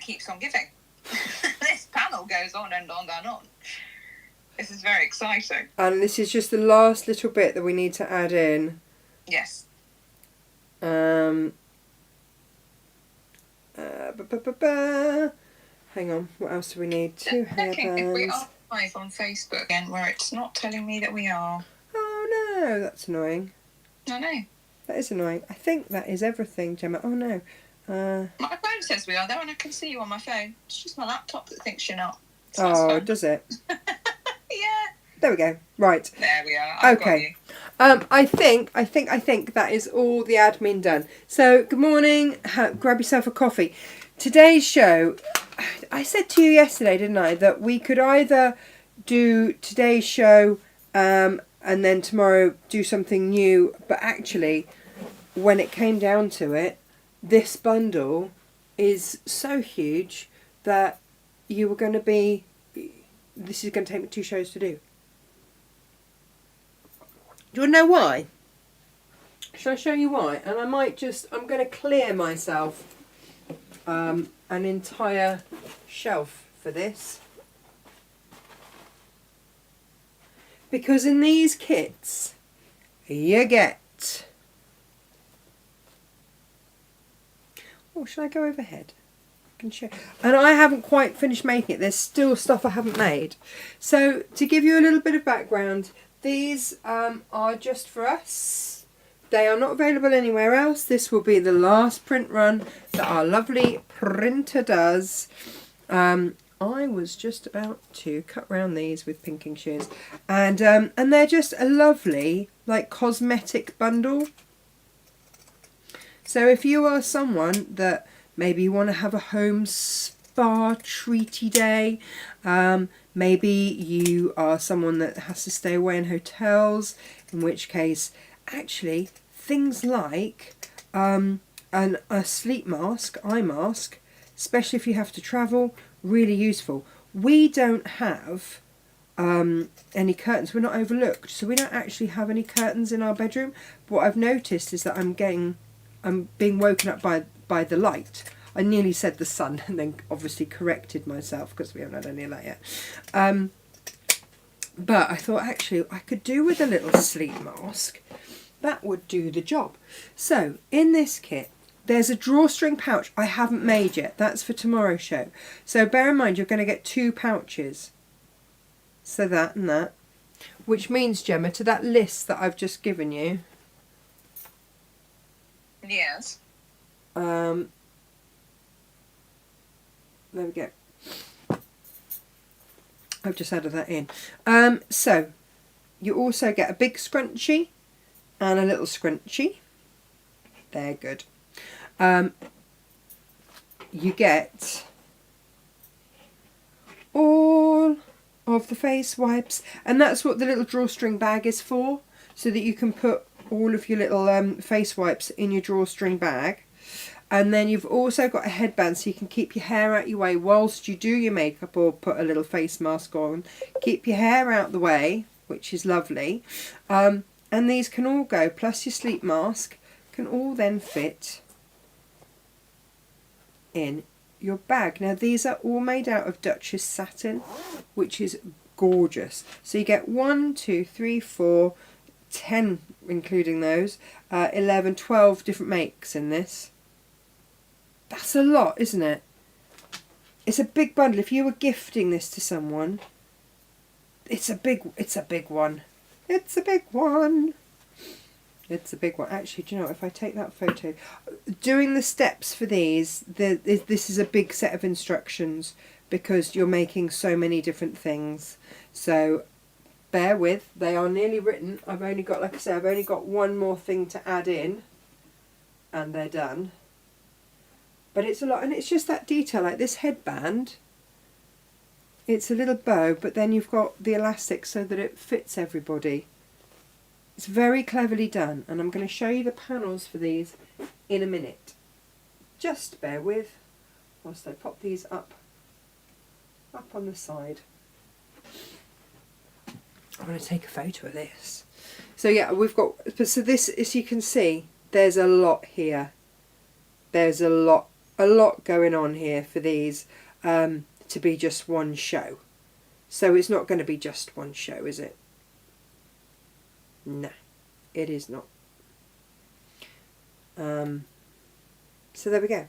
keeps on giving. This panel goes on and on and on. This is very exciting. And this is just the last little bit that we need to add in. Yes. Hang on, what else do we need? Two checking if we hairbands. are live on Facebook again, where it's not telling me that we are. Oh no, that's annoying. I know. That is annoying. I think that is everything, Gemma. Oh no. My phone says we are, though, and I can see you on my phone. It's just my laptop that thinks you're not. So Oh, does it? Yeah. There we go. Right. There we are. I've got you. I think that is all the admin done. So, good morning. Grab yourself a coffee. Today's show, I said to you yesterday, didn't I, that we could either do today's show and then tomorrow do something new. But actually, when it came down to it, this bundle is so huge that you were going to be... This is going to take me 2 shows to do. Do you want to know why? Shall I show you why? And I'm going to clear myself an entire shelf for this. Because in these kits, you get... Oh, should I go overhead? I can show. And I haven't quite finished making it. There's still stuff I haven't made. So, to give you a little bit of background... These are just for us. They are not available anywhere else. This will be the last print run that our lovely printer does. I was just about to cut round these with pinking shears. And they're just a lovely, like, cosmetic bundle. So if you are someone that maybe you want to have a home spa treaty day, maybe you are someone that has to stay away in hotels, in which case, actually, things like a sleep mask, eye mask, especially if you have to travel, really useful. We don't have any curtains. We're not overlooked, so we don't actually have any curtains in our bedroom. But what I've noticed is that I'm being woken up by the light. I nearly said the sun and then obviously corrected myself because we haven't had any of that yet. But I thought actually I could do with a little sleep mask. That would do the job. So in this kit, there's a drawstring pouch I haven't made yet. That's for tomorrow's show. So bear in mind you're going to get 2 pouches. So that and that. Which means, Gemma, to that list that I've just given you. Yes. There we go. I've just added that in. So, you also get a big scrunchie and a little scrunchie. They're good. You get all of the face wipes. And that's what the little drawstring bag is for. So that you can put all of your little face wipes in your drawstring bag. And then you've also got a headband so you can keep your hair out your way whilst you do your makeup or put a little face mask on. Keep your hair out the way, which is lovely. And these can all go, plus your sleep mask, can all then fit in your bag. Now these are all made out of Duchess satin, which is gorgeous. So you get 1, 2, 3, 4, 10 including those, 11, 12 different makes in this. That's a lot, isn't it? It's a big bundle. If you were gifting this to someone, it's a big one. It's a big one. It's a big one. Actually, do you know, if I take that photo, doing the steps for these, this is a big set of instructions because you're making so many different things. So bear with. They are nearly written. I've only got, like I said, I've only got one more thing to add in, and they're done. But it's a lot, and it's just that detail, like this headband, it's a little bow, but then you've got the elastic so that it fits everybody. It's very cleverly done, and I'm going to show you the panels for these in a minute. Just bear with, whilst I pop these up on the side. I'm going to take a photo of this. So yeah, we've got, so this, as you can see, there's a lot here. There's a lot a lot going on here for these to be just one show. So it's not going to be just one show, is it? No, it is not. So there we go.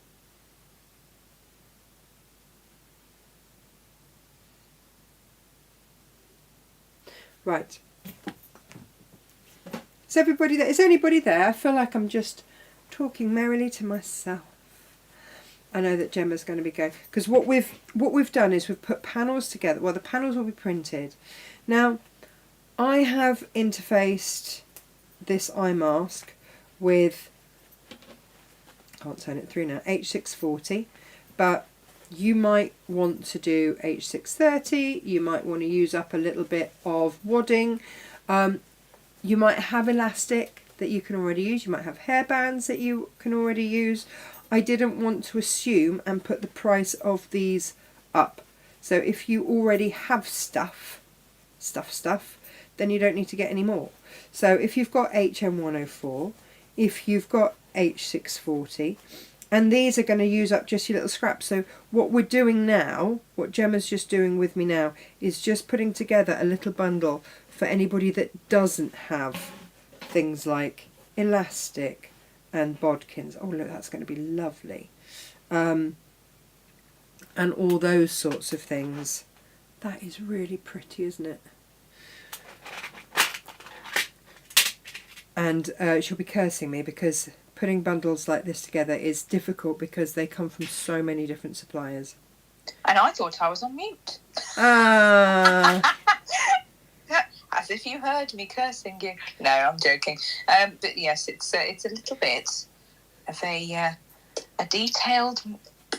Right. Is everybody there? Is anybody there? I feel like I'm just talking merrily to myself. I know that Gemma's going to be going, because what we've done is we've put panels together. Well, the panels will be printed. Now, I have interfaced this eye mask with, can't turn it through now, H640, but you might want to do H630. You might want to use up a little bit of wadding. You might have elastic that you can already use. You might have hairbands that you can already use. I didn't want to assume and put the price of these up. So if you already have stuff, then you don't need to get any more. So if you've got HM104, if you've got H640, and these are going to use up just your little scraps. So what we're doing now, what Gemma's just doing with me now, is just putting together a little bundle for anybody that doesn't have things like elastic and bodkins. Oh look, that's going to be lovely. And all those sorts of things. That is really pretty, isn't it? And she'll be cursing me because putting bundles like this together is difficult because they come from so many different suppliers. And I thought I was on mute. Ah. As if you heard me cursing you. No, I'm joking. But yes, it's a little bit of a detailed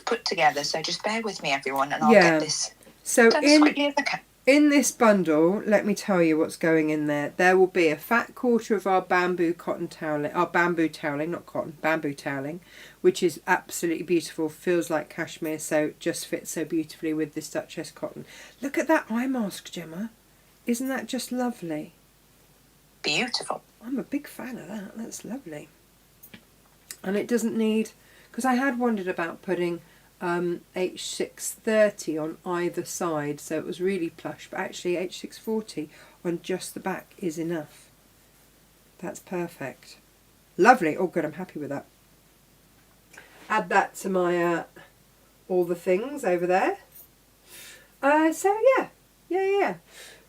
put together. So just bear with me, everyone, and I'll get this so done as quickly as I can. In this bundle, let me tell you what's going in there. There will be a fat quarter of our bamboo cotton toweling, our bamboo toweling, not cotton, bamboo toweling, which is absolutely beautiful, feels like cashmere, so it just fits so beautifully with this Duchess cotton. Look at that eye mask, Gemma. Isn't that just lovely? Beautiful. I'm a big fan of that. That's lovely. And it doesn't need, because I had wondered about putting H630 on either side, so it was really plush, but actually H640 on just the back is enough. That's perfect. Lovely. Oh good, I'm happy with that. Add that to my all the things over there. So yeah.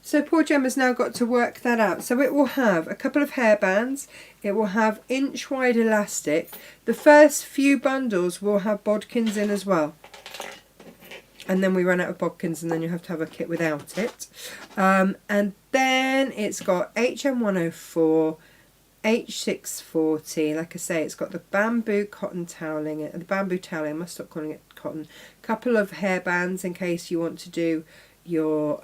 So poor Gemma's now got to work that out. So it will have a couple of hairbands. It will have inch wide elastic. The first few bundles will have bodkins in as well. And then we run out of bodkins and then you have to have a kit without it. And then it's got HM104, H640. Like I say, it's got the bamboo cotton toweling. The bamboo toweling, I must stop calling it cotton. Couple of hairbands in case you want to do your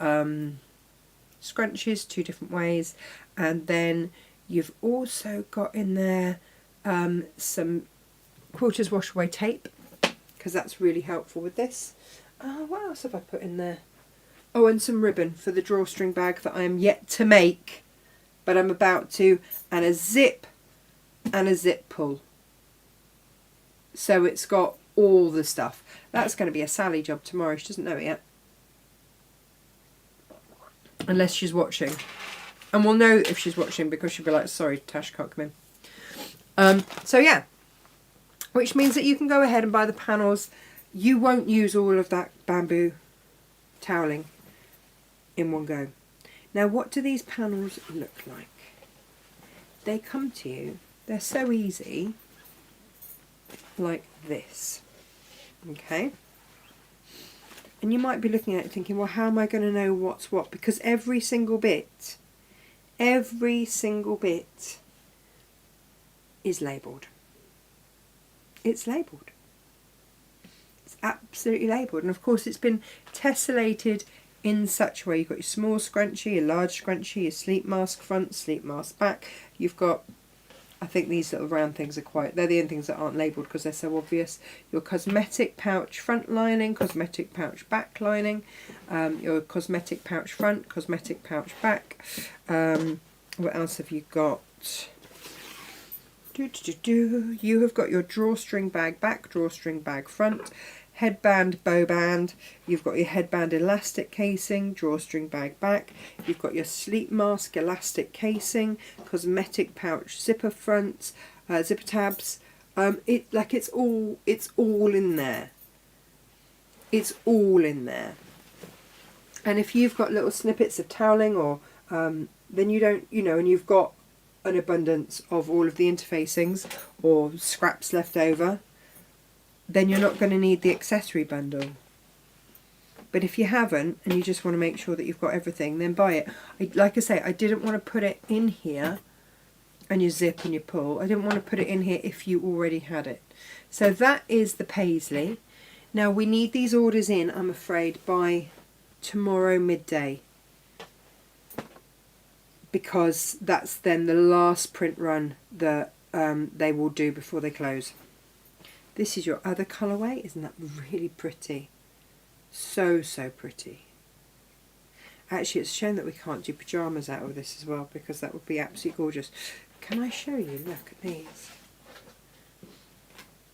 scrunchies 2 different ways, and then you've also got in there some quilters wash away tape, because that's really helpful with this. What else have I put in there? Oh, and some ribbon for the drawstring bag that I am yet to make, but I'm about to, and a zip and a zip pull. So it's got all the stuff. That's going to be a Sally job tomorrow. She doesn't know it yet. Unless she's watching. And we'll know if she's watching because she'll be like, sorry, Tash can't come in. So yeah. Which means that you can go ahead and buy the panels. You won't use all of that bamboo toweling in one go. Now what do these panels look like? They come to you. They're so easy. Like this. Okay. And you might be looking at it thinking, well, how am I going to know what's what? Because every single bit is labelled. It's labelled. It's absolutely labelled. And of course it's been tessellated in such a way. You've got your small scrunchie, your large scrunchie, your sleep mask front, sleep mask back. You've got, I think these little round things are they're the only things that aren't labelled because they're so obvious. Your cosmetic pouch front lining, cosmetic pouch back lining, your cosmetic pouch front, cosmetic pouch back. What else have you got? You have got your drawstring bag back, drawstring bag front, headband, bow band. You've got your headband elastic casing, drawstring bag back. You've got your sleep mask elastic casing, cosmetic pouch zipper fronts, zipper tabs. It's all in there. It's all in there. And if you've got little snippets of toweling, or then you don't, and you've got an abundance of all of the interfacings or scraps left over, then you're not going to need the accessory bundle. But if you haven't, and you just want to make sure that you've got everything, then buy it. Like I say, I didn't want to put it in here and you zip and you pull. I didn't want to put it in here if you already had it. So that is the paisley. Now we need these orders in, I'm afraid, by tomorrow midday, because that's then the last print run that they will do before they close. This is your other colourway. Isn't that really pretty? So pretty. Actually, it's a shame that we can't do pyjamas out of this as well, because that would be absolutely gorgeous. Can I show you? Look at these.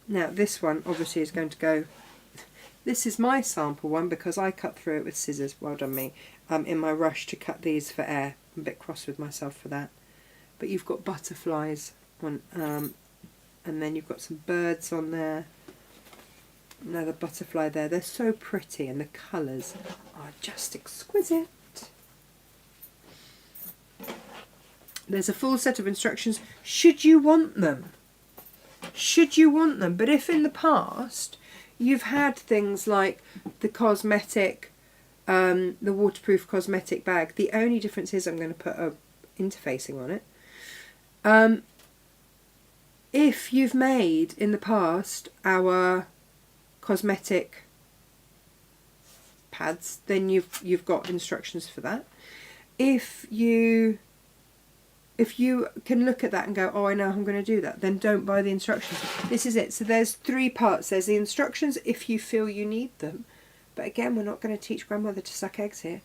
Now this one obviously is going to go, this is my sample one because I cut through it with scissors, well done me, in my rush to cut these for air. I'm a bit cross with myself for that. But you've got butterflies on, and then you've got some birds on there. Another butterfly there. They're so pretty, and the colours are just exquisite. There's a full set of instructions should you want them. Should you want them. But if in the past you've had things like the Cosmetic, the waterproof Cosmetic bag, the only difference is I'm going to put a interfacing on it. If you've made in the past our Cosmetic pads, then you've got instructions for that. If you can look at that and go, oh, I know I'm going to do that, then don't buy the instructions. This is it. So there's 3 parts. There's the instructions if you feel you need them. But again, we're not going to teach grandmother to suck eggs here.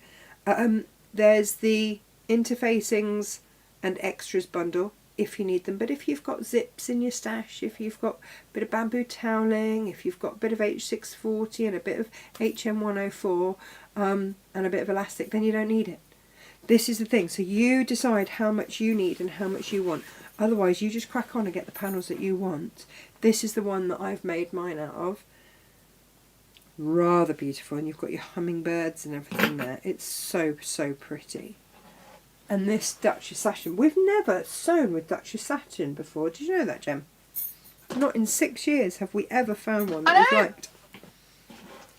There's the interfacings and extras bundle if you need them. But if you've got zips in your stash, if you've got a bit of bamboo toweling, if you've got a bit of H640 and a bit of HM104 and a bit of elastic, then you don't need it. This is the thing. So you decide how much you need and how much you want. Otherwise, you just crack on and get the panels that you want. This is the one that I've made mine out of. Rather beautiful. And you've got your hummingbirds and everything there. It's so pretty. And this Duchess satin. We've never sewn with Duchess satin before. Did you know that, Jem? Not in 6 years have we ever found one that we've liked.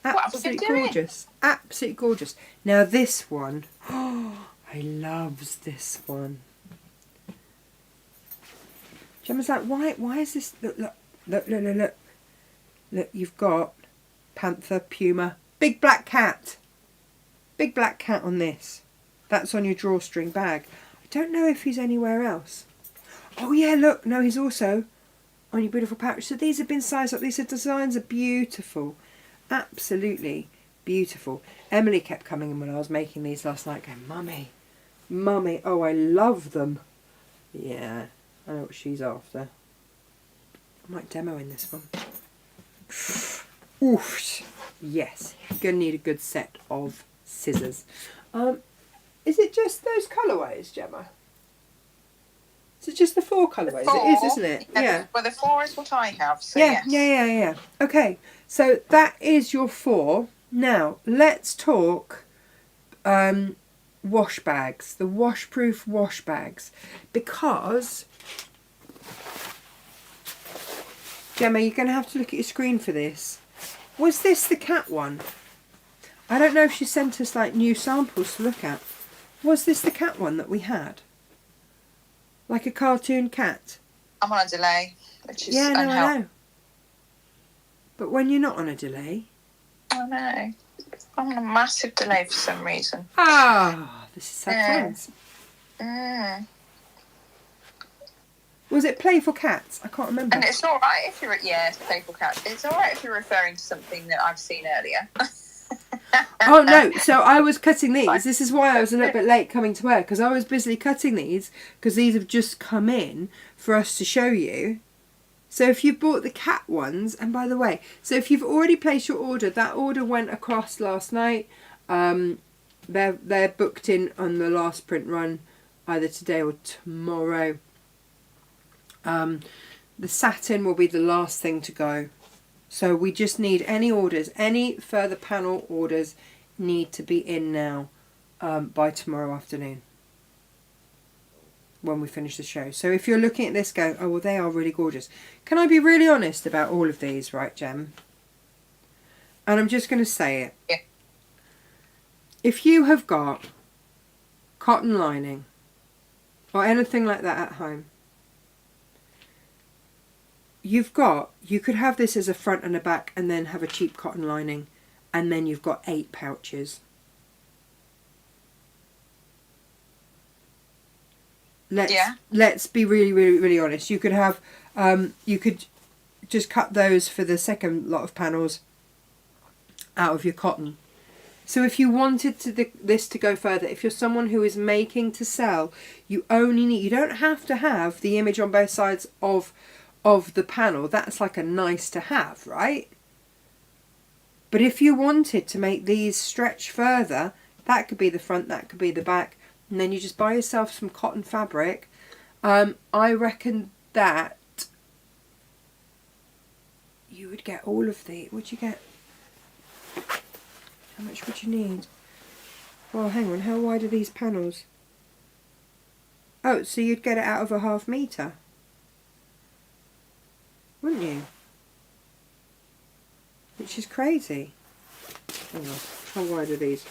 Absolutely gorgeous. Absolutely gorgeous. Now this one. Oh, I loves this one. Gemma's like, why is this? Look. Look, you've got panther, puma, big black cat. Big black cat on this. That's on your drawstring bag. I don't know if he's anywhere else. Oh yeah, look. No, he's also on your beautiful pouch. So these have been sized up. These designs are beautiful. Absolutely beautiful. Emily kept coming in when I was making these last night going, Mummy, oh, I love them. Yeah, I know what she's after. I might demo in this one. Oof. Yes, you're going to need a good set of scissors. Is it just those colourways, Gemma? Is it just the 4 colourways? 4. It is, isn't it? Yeah. Well, the 4 is what I have, so yeah, yes. Yeah. Okay, so that is your 4. Now, let's talk wash bags, the washproof wash bags, because Gemma, you're going to have to look at your screen for this. Was this the cat one? I don't know if she sent us like new samples to look at. Was this the cat one that we had? Like a cartoon cat? I'm on a delay, which is I unhelpful. know. But when you're not on a delay... I know. I'm on a massive delay for some reason. This is sad times. Was it Playful Cats? I can't remember. And it's alright if you're... Yeah, it's Playful Cats. It's alright if you're referring to something that I've seen earlier. Oh no, so I was cutting these. This is why I was a little bit late coming to work, because I was busily cutting these, because these have just come in for us to show you. So if you bought the cat ones, and by the way, so if you've already placed your order, that order went across last night. They're booked in on the last print run, either today or tomorrow. The satin will be the last thing to go. So we just need any orders, any further panel orders need to be in now by tomorrow afternoon when we finish the show. So if you're looking at this going, oh well, they are really gorgeous. Can I be really honest about all of these, right, Jem? And I'm just going to say it. Yeah. If you have got cotton lining or anything like that at home, you could have this as a front and a back and then have a cheap cotton lining, and then you've got 8 pouches. Let's be really, really, really honest. You could have, you could just cut those for the second lot of panels out of your cotton. So if you wanted this to go further, if you're someone who is making to sell, you don't have to have the image on both sides of the panel. That's like a nice to have, right? But if you wanted to make these stretch further, that could be the front, that could be the back, and then you just buy yourself some cotton fabric. I reckon that you would get all of the, would you get, how much would you need? Well, hang on, how wide are these panels? Oh, so you'd get it out of a 1/2 metre, wouldn't you? Which is crazy. Hang on, how wide are these?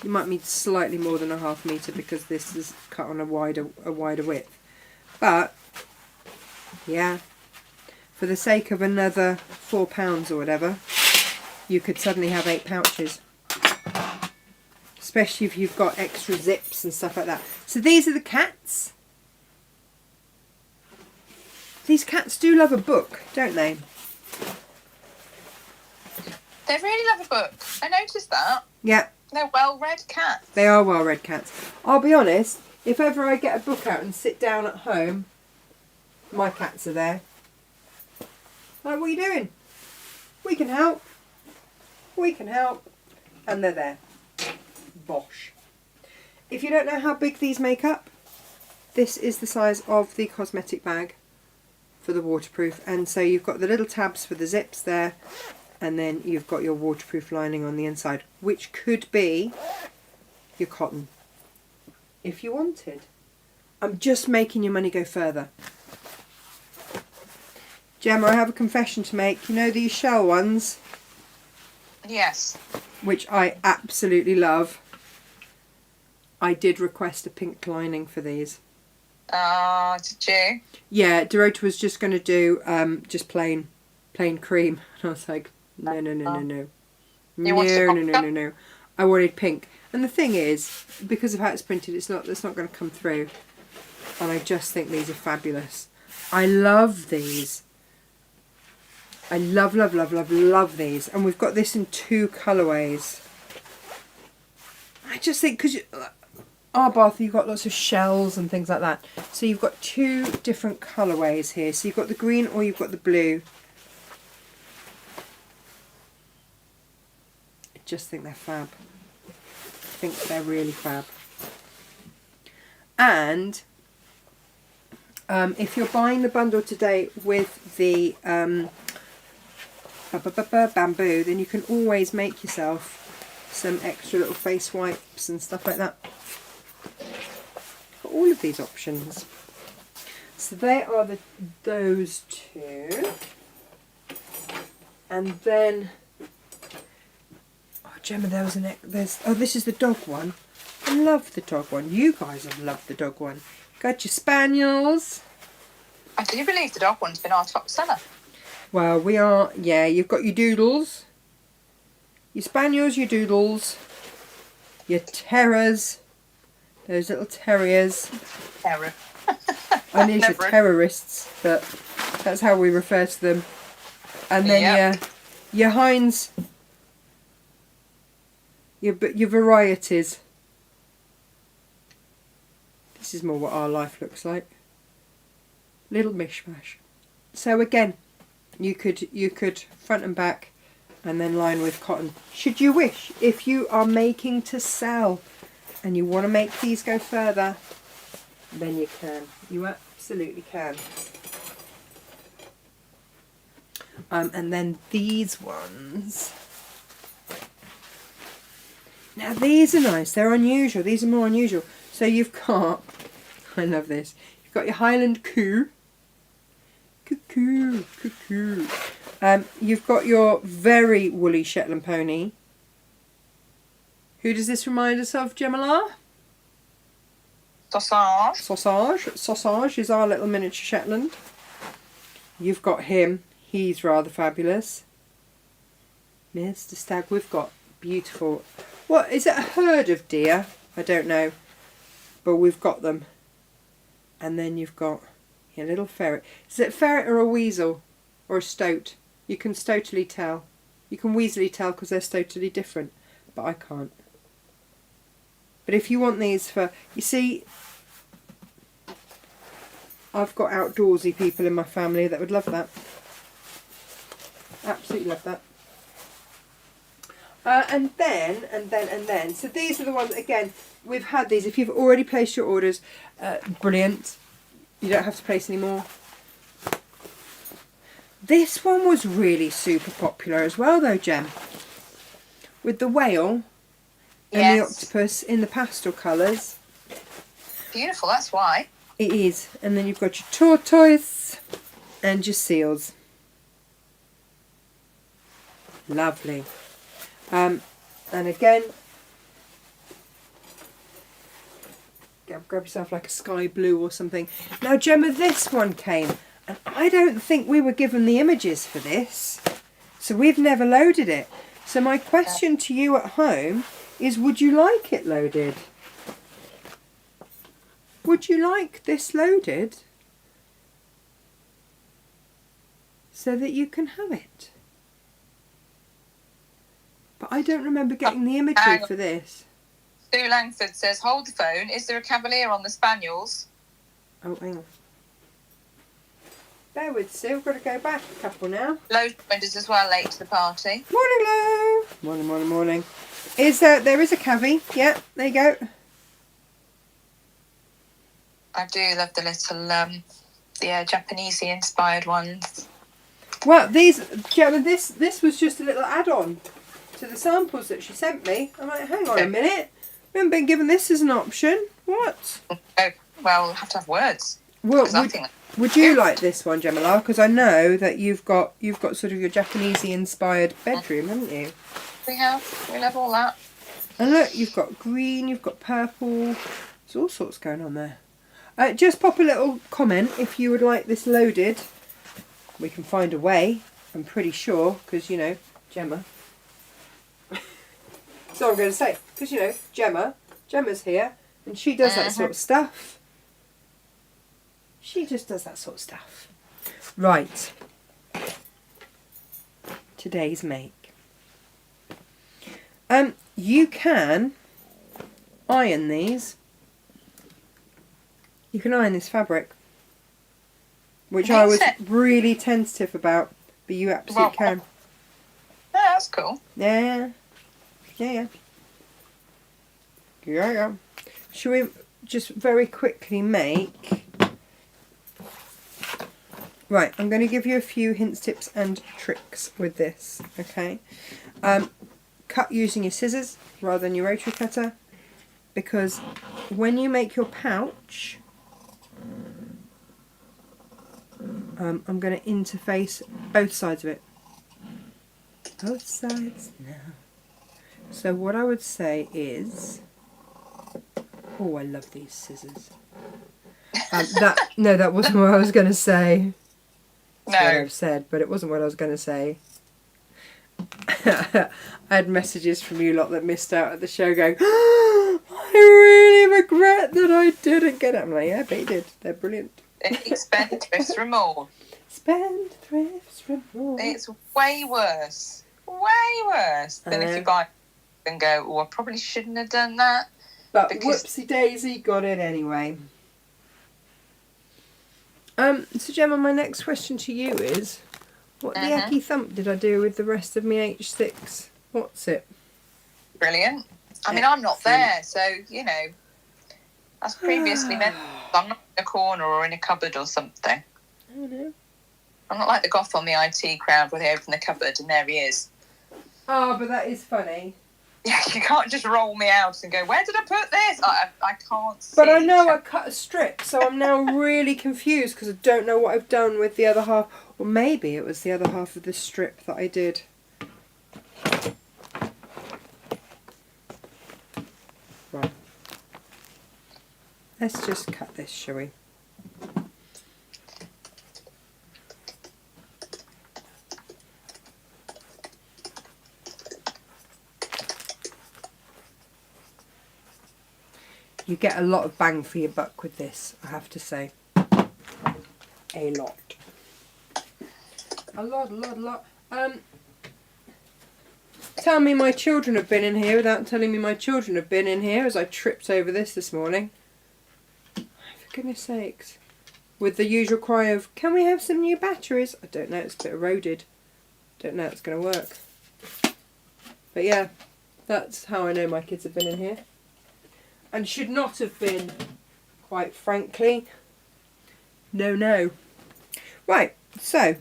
You might need slightly more than a 1/2 metre because this is cut on a wider width. But yeah, for the sake of another £4 or whatever, you could suddenly have 8 pouches. Especially if you've got extra zips and stuff like that. So these are the cats. These cats do love a book, don't they? They really love a book. I noticed that. Yeah. They're well-read cats. They are well-read cats. I'll be honest, if ever I get a book out and sit down at home, my cats are there. Like, what are you doing? We can help. We can help. And they're there. Bosh. If you don't know how big these make up, this is the size of the Cosmetic bag for the waterproof. And so you've got the little tabs for the zips there, and then you've got your waterproof lining on the inside, which could be your cotton if you wanted. I'm just making your money go further. Gemma, I have a confession to make. You know these shell ones? Yes. Which I absolutely love. I did request a pink lining for these. Did you? Yeah, Dorota was just going to do just plain cream. And I was like, no. No. I wanted pink. And the thing is, because of how it's printed, it's not going to come through. And I just think these are fabulous. I love these. I love these. And we've got this in 2 colourways. I just think, because our bath, you've got lots of shells and things like that. So you've got 2 different colourways here. So you've got the green or you've got the blue. I just think they're fab. I think they're really fab. And if you're buying the bundle today with the bamboo, then you can always make yourself some extra little face wipes and stuff like that. Got all of these options. So they are those 2. And then, oh Gemma, there was this is the dog one. I love the dog one. You guys have loved the dog one. Got your spaniels. I do believe the dog one's been our top seller. Well, we are, yeah, you've got your doodles, your spaniels, your doodles, your terrors, those little terriers. Terror. I need your terrorists, but that's how we refer to them. And then your Heinz, your varieties. This is more what our life looks like. Little mishmash. So again, you could front and back and then line with cotton. Should you wish, if you are making to sell and you want to make these go further, then you can. You absolutely can. And then these ones. Now these are nice. They're unusual. These are more unusual. So you've got, I love this. You've got your Highland Coo. Cuckoo, cuckoo. You've got your very woolly Shetland pony. Who does this remind us of, Gemma? Sausage. Sausage. Sausage is our little miniature Shetland. You've got him. He's rather fabulous. Mr. Stag. We've got beautiful... What, is it a herd of deer? I don't know. But we've got them. And then you've got your little ferret. Is it a ferret or a weasel? Or a stoat? You can totally tell. You can weaselly tell because they're totally different. But I can't. But if you want these for... You see... I've got outdoorsy people in my family that would love that. Absolutely love that. And then. So these are the ones, again, we've had these. If you've already placed your orders, brilliant. You don't have to place any more. This one was really super popular as well though, Gem. With the whale and the octopus in the pastel colours. Beautiful, that's why. It is. And then you've got your tortoise and your seals. Lovely. And again, grab yourself like a sky blue or something. Now, Gemma, this one came, and I don't think we were given the images for this, so we've never loaded it. So my question to you at home is, would you like it loaded? Would you like this loaded so that you can have it? But I don't remember getting the imagery for this. Sue Langford says, hold the phone. Is there a Cavalier on the Spaniels? Oh, hang on. Bear with Sue. We've got to go back a couple now. Low joined us as well late to the party. Morning, Lo. Morning, morning, morning. There is a Cavi. Yeah, there you go. I do love the little Japanese inspired ones. Well, Gemma, this was just a little add-on to the samples that she sent me. I'm like, hang on a minute. We haven't been given this as an option. What? Oh, well, we'll have to have words. Well, would you like this one, Gemma? Because I know that you've got sort of your Japanesey inspired bedroom, haven't you? We have. We love all that. And look, you've got green, you've got purple. There's all sorts going on there. Just pop a little comment if you would like this loaded. We can find a way, I'm pretty sure, because, you know, Gemma. That's all I'm going to say. Because, you know, Gemma's here, and she does that sort of stuff. She just does that sort of stuff. Right. Today's make. You can iron these. You can iron this fabric. Which I was really tentative about, but you absolutely can. Oh, that's cool. Yeah. Shall we just very quickly make... Right, I'm going to give you a few hints, tips and tricks with this, okay? Cut using your scissors rather than your rotary cutter, because when you make your pouch... I'm going to interface both sides of it. Both sides now. So what I would say is... Oh, I love these scissors. That wasn't what I was going to say. That's what I've said, but it wasn't what I was going to say. I had messages from you lot that missed out at the show going, oh, I really regret that I didn't get it. I'm like, yeah, but you did. They're brilliant. Spendthrift's remorse. Spendthrifts remorse. It's way worse. Way worse than if you buy and go, oh, I probably shouldn't have done that. But whoopsie daisy, got it anyway. So Gemma, my next question to you is, what the ecky thump did I do with the rest of my H6? What's it? Brilliant. I mean, I'm not there, so, you know, as previously meant, I'm not in a corner or in a cupboard or something. I know. I'm not like the goth on the IT crowd where they open the cupboard and there he is. Oh, but that is funny. Yeah, you can't just roll me out and go, where did I put this? I can't see. But I know I cut a strip, so I'm now really confused because I don't know what I've done with the other half. Or maybe it was the other half of the strip that I did. Right. Let's just cut this, shall we? You get a lot of bang for your buck with this, I have to say. A lot. A lot. Tell me my children have been in here without telling me my children have been in here as I tripped over this morning. For goodness sakes. With the usual cry of, can we have some new batteries? I don't know, it's a bit eroded. Don't know how it's going to work. But yeah, that's how I know my kids have been in here. And should not have been, quite frankly. No. Right, so.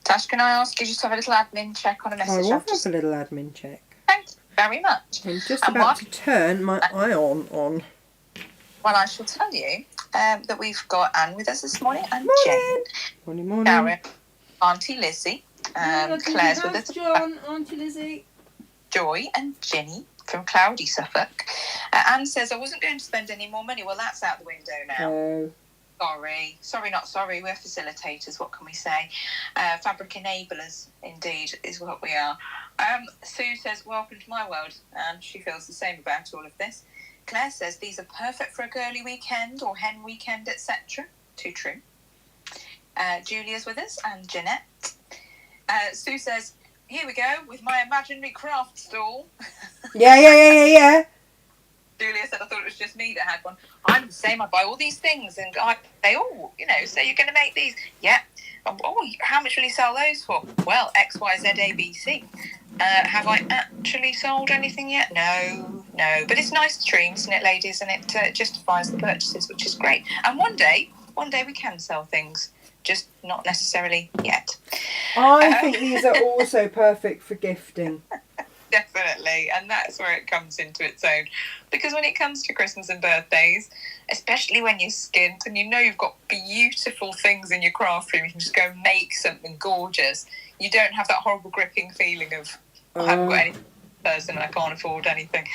Tash, can I ask you just to have a little admin check on a message? I will have a little admin check. Thank you very much. I'm just about to turn my iron on. Well, I shall tell you that we've got Anne with us this morning and Jen. Morning. Karen, Auntie Lizzie, Claire's with us. John, Auntie Lizzie. Joy and Jenny from Cloudy, Suffolk. Anne says, I wasn't going to spend any more money. Well, that's out the window now. Oh. Sorry, not sorry. We're facilitators. What can we say? Fabric enablers, indeed, is what we are. Sue says, welcome to my world. And she feels the same about all of this. Claire says, these are perfect for a girly weekend or hen weekend, etc. Too true. Julia's with us and Jeanette. Sue says, here we go with my imaginary craft stall. Yeah. Julia said, I thought it was just me that had one. I'm the same. I buy all these things and I say, oh, you know, so you're going to make these. Yeah. Oh, how much will you sell those for? Well, X, Y, Z, A, B, C. Have I actually sold anything yet? No. But it's nice to dream, isn't it, ladies? And it justifies the purchases, which is great. And one day we can sell things. Just not necessarily yet. I think these are also perfect for gifting. Definitely, and that's where it comes into its own. Because when it comes to Christmas and birthdays, especially when you're skint and you know you've got beautiful things in your craft room, you can just go and make something gorgeous. You don't have that horrible gripping feeling of, I haven't got any person and I can't afford anything.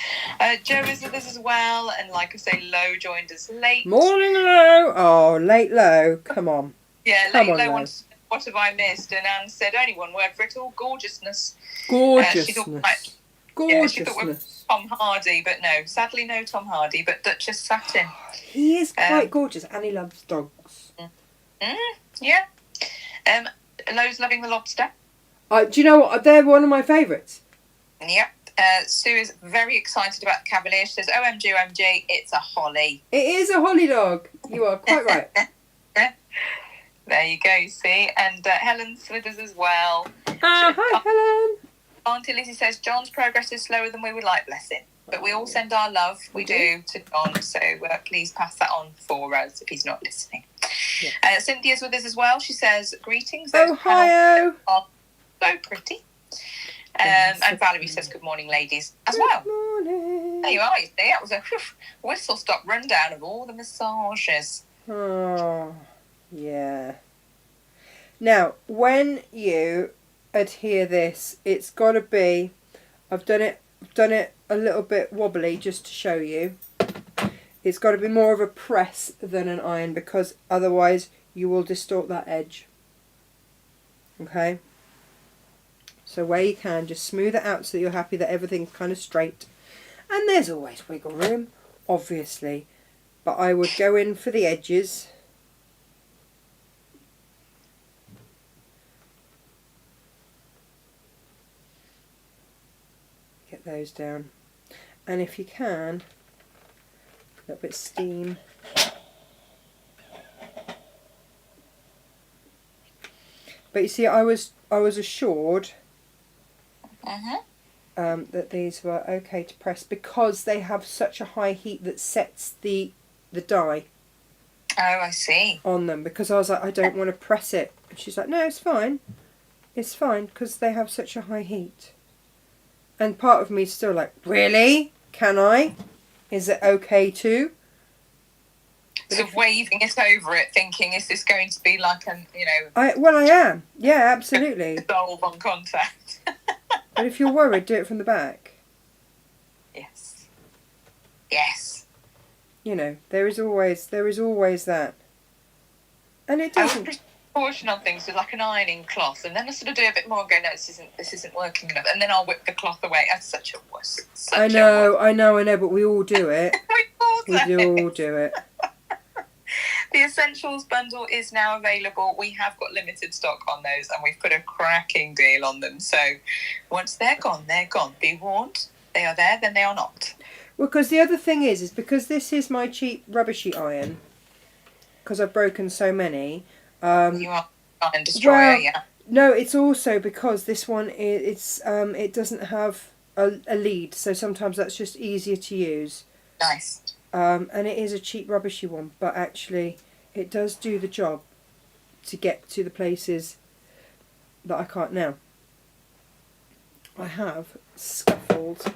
Joe is with us as well, and like I say, Lo joined us late. Morning, Lo. Oh, late Lo. Come on. Yeah, late Lo wants, what have I missed? And Anne said, only one word for it all, gorgeousness. Gorgeousness. She thought we were Tom Hardy, but no. Sadly, no Tom Hardy, but Duchess Satin. He is quite gorgeous, and he loves dogs. Yeah. Lo's loving the lobster. Do you know what? They're one of my favourites. Yep. Sue is very excited about the Cavalier. She says, OMG, it's a holly. It is a holly dog. You are quite right. There you go, see. And Helen's with us as well. Hi, Helen. Auntie Lizzie says, John's progress is slower than we would like, bless him. But we all send our love, we do, to John. So please pass that on for us if he's not listening. Yeah. Cynthia's with us as well. She says, greetings. Ohio. Are so pretty. And Valerie says, good morning, ladies, as well. Good morning. There you are, you see. That was a whistle-stop rundown of all the massages. Oh, yeah. Now, when you adhere this, it's got to be, I've done it a little bit wobbly just to show you. It's got to be more of a press than an iron, because otherwise you will distort that edge. Okay? So where you can, just smooth it out so that you're happy that everything's kind of straight. And there's always wiggle room, obviously. But I would go in for the edges. get those down. And if you can, a little bit of steam. But you see, I was assured that these were okay to press because they have such a high heat that sets the dye. Oh, I see. On them, because I was like, I don't want to press it. And she's like, no, it's fine. It's fine because they have such a high heat. And part of me is still like, really? Can I? Is it okay to? Sort of waving it over it, thinking, is this going to be like an, I am. Yeah, absolutely. dissolve on contact. But if you're worried, do it from the back. Yes. Yes. You know, there is always that. And it doesn't. I would proportion on things with like an ironing cloth, and then I sort of do a bit more and go, no, this isn't working enough, and then I'll whip the cloth away. That's such a wuss. I know, but we all do it. we all do it. The Essentials bundle is now available. We have got limited stock on those, and we've put a cracking deal on them. So once they're gone, they're gone. Be warned, they are there, then they are not. Well, because the other thing is because this is my cheap rubbishy iron, because I've broken so many. You are iron destroyer, yeah. No, it's also because this one it doesn't have a lead, so sometimes that's just easier to use. Nice. And it is a cheap rubbishy one, but actually it does do the job to get to the places that I can't now. I have scuffled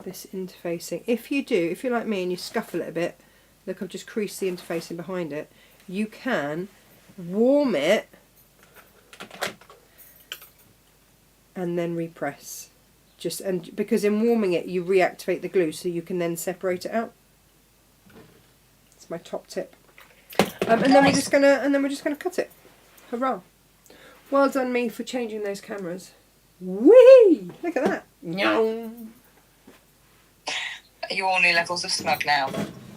this interfacing. If you're like me and you scuff a little bit, look, I've just creased the interfacing behind it, you can warm it and then repress. Because in warming it you reactivate the glue, so you can then separate it out. It's my top tip. And then we're just gonna cut it. Hurrah! Well done me for changing those cameras. Whee! Look at that. Are you all new levels of smug now?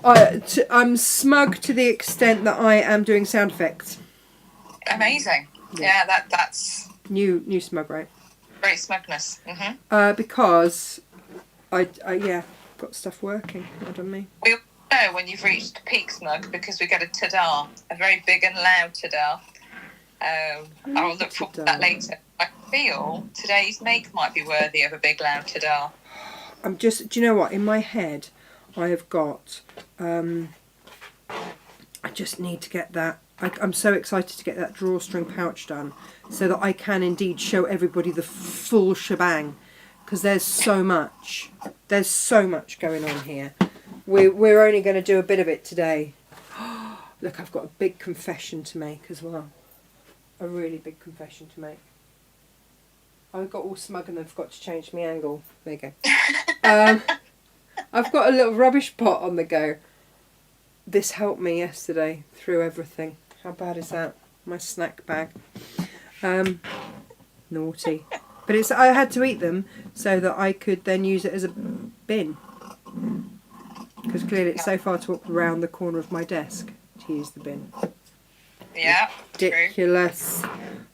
I'm smug to the extent that I am doing sound effects. Amazing. Yeah, that's new smug, right? Great smugness. Mm-hmm. Because I got stuff working. Well done me. We all know when you've reached peak smug because we get a ta-da, a very big and loud ta-da. I'll look forward to that later. I feel today's make might be worthy of a big loud ta-da. Do you know what? In my head, I have got. I just need to get that. I'm so excited to get that drawstring pouch done, so that I can indeed show everybody the full shebang. Because there's so much. There's so much going on here. We're only going to do a bit of it today. Look, I've got a big confession to make as well. A really big confession to make. I got all smug and then forgot to change my angle. There you go. I've got a little rubbish pot on the go. This helped me yesterday through everything. How bad is that? My snack bag. Naughty. But I had to eat them so that I could then use it as a bin. Because clearly it's so far to walk around the corner of my desk to use the bin. Yeah, ridiculous. True.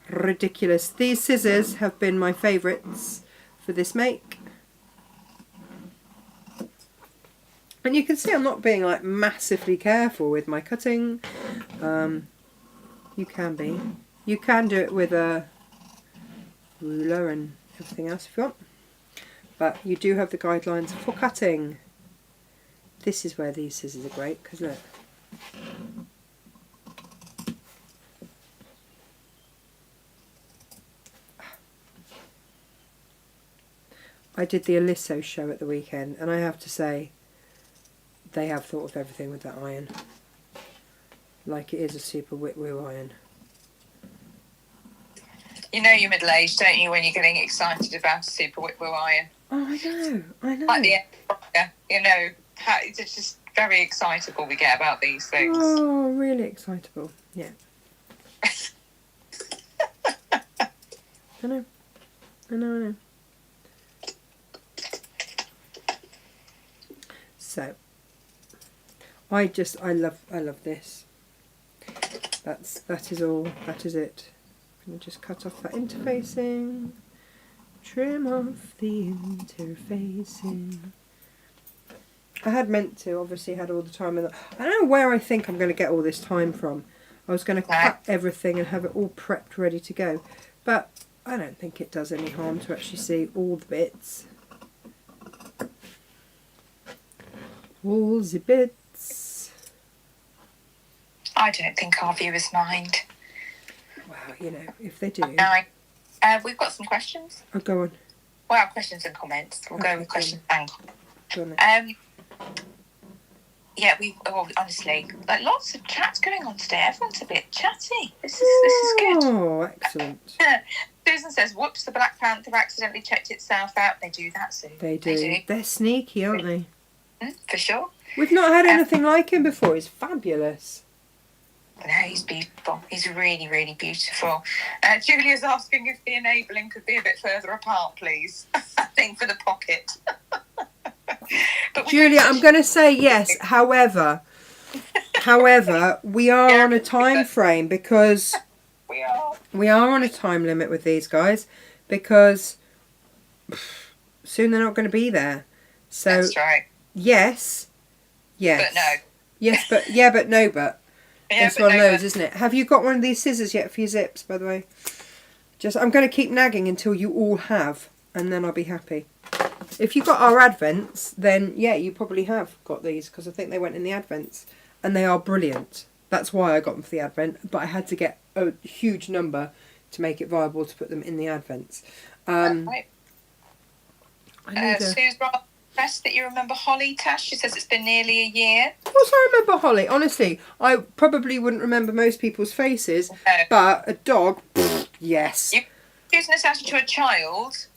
Ridiculous. These scissors have been my favourites for this make. And you can see I'm not being like massively careful with my cutting. You can be. You can do it with a ruler and everything else if you want. But you do have the guidelines for cutting. This is where these scissors are great, because look. I did the Aliso show at the weekend, and I have to say, they have thought of everything with that iron. Like it is a super whip-woo iron. You know you're middle-aged, don't you, when you're getting excited about a super whip-woo iron? Oh, I know. Like the air, it's just very excitable we get about these things. Oh, really excitable, yeah. I know. So, I love this. That is all. That is it. I'm going to just cut off that interfacing. Trim off the interfacing. I had meant to, obviously had all the time in that. I don't know where I think I'm going to get all this time from. I was going to cut everything and have it all prepped ready to go. But I don't think it does any harm to actually see all the bits. All the bits. I don't think our viewers mind. Well, you know, if they do. We've got some questions. Oh, go on. Well, questions and comments. We'll go with questions and comments. Go on. Yeah, honestly, like lots of chats going on today. Everyone's a bit chatty. This is good. Oh, excellent. Susan says, "Whoops, the Black Panther accidentally checked itself out." They do that, Sue. They do. They're sneaky, aren't they? For sure. We've not had anything like him before. He's fabulous. No, he's beautiful. He's really, really beautiful. Julia's asking if the enabling could be a bit further apart, please. I think for the pocket. But Julia, I'm going to say yes. However, we are on a time frame because we are on a time limit with these guys because soon they're not going to be there. So that's right. Yes. But no. Yes, but yeah, but no, but. Yeah, it's one of those, isn't it? Have you got one of these scissors yet for your zips, by the way? I'm going to keep nagging until you all have, and then I'll be happy. If you got our advents, then yeah, you probably have got these, because I think they went in the advents, and they are brilliant. That's why I got them for the advent, but I had to get a huge number to make it viable to put them in the advents. Right. Sue's rather impressed that you remember Holly, Tash. She says it's been nearly a year. Of course I remember Holly. Honestly, I probably wouldn't remember most people's faces, but a dog, yes. You choose Natasha to a child,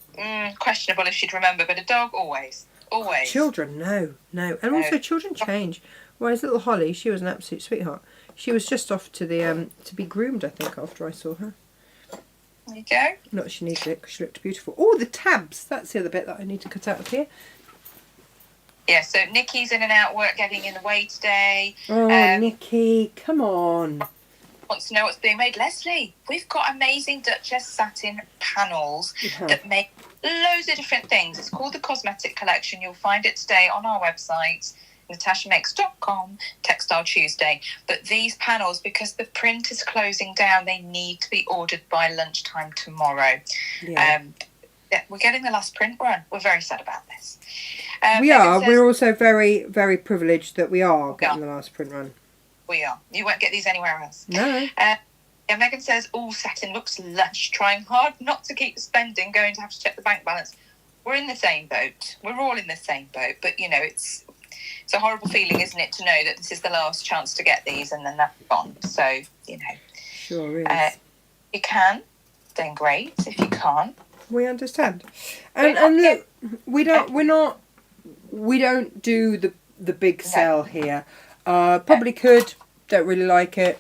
questionable if she'd remember, but a dog, always. Always. Children, no. And also children change. Whereas little Holly, she was an absolute sweetheart. She was just off to the to be groomed, I think, after I saw her. There you go. Not that she needed it, because she looked beautiful. Oh, the tabs. That's the other bit that I need to cut out of here. Yeah, so Nikki's in and out work getting in the way today. Oh, Nikki, come on. Wants to know what's being made. Leslie, we've got amazing Duchess satin panels that make loads of different things. It's called the Cosmetic collection. You'll find it today on our website, natashamakes.com, Textile Tuesday. But these panels, because the print is closing down, they need to be ordered by lunchtime tomorrow. Yeah. We're getting the last print run. We're very sad about this. We're also very, very privileged that we are getting the last print run. We are. You won't get these anywhere else. No. Megan says, all satin looks lush. Trying hard not to keep spending. Going to have to check the bank balance. We're in the same boat. We're all in the same boat. But, you know, it's a horrible feeling, isn't it, to know that this is the last chance to get these and then that's gone. So, you know. Sure is. If you can, then great. If you can't, we understand. And look, we don't do the big sell here. Probably could, don't really like it.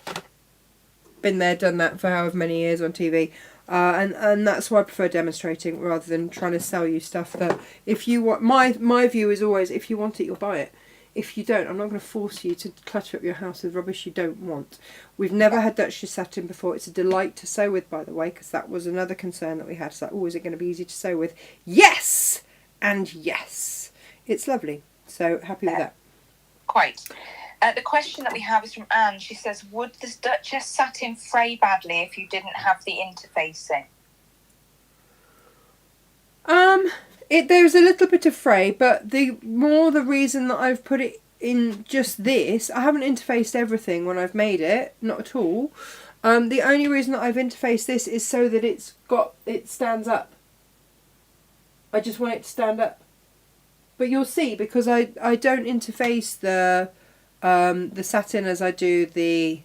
Been there, done that for however many years on TV. And that's why I prefer demonstrating rather than trying to sell you stuff that if you want. My view is always, if you want it, you'll buy it. If you don't, I'm not going to force you to clutter up your house with rubbish you don't want. We've never had Duchess satin before. It's a delight to sew with, by the way, because that was another concern that we had. It's like, oh, is it going to be easy to sew with? Yes! And yes. It's lovely. So happy with that. Quite. The question that we have is from Anne. She says, would this Duchess satin fray badly if you didn't have the interfacing? There's a little bit of fray, but the reason that I've put it in just this, I haven't interfaced everything when I've made it, not at all. The only reason that I've interfaced this is so that it stands up. I just want it to stand up. But you'll see, because I don't interface the satin as I do the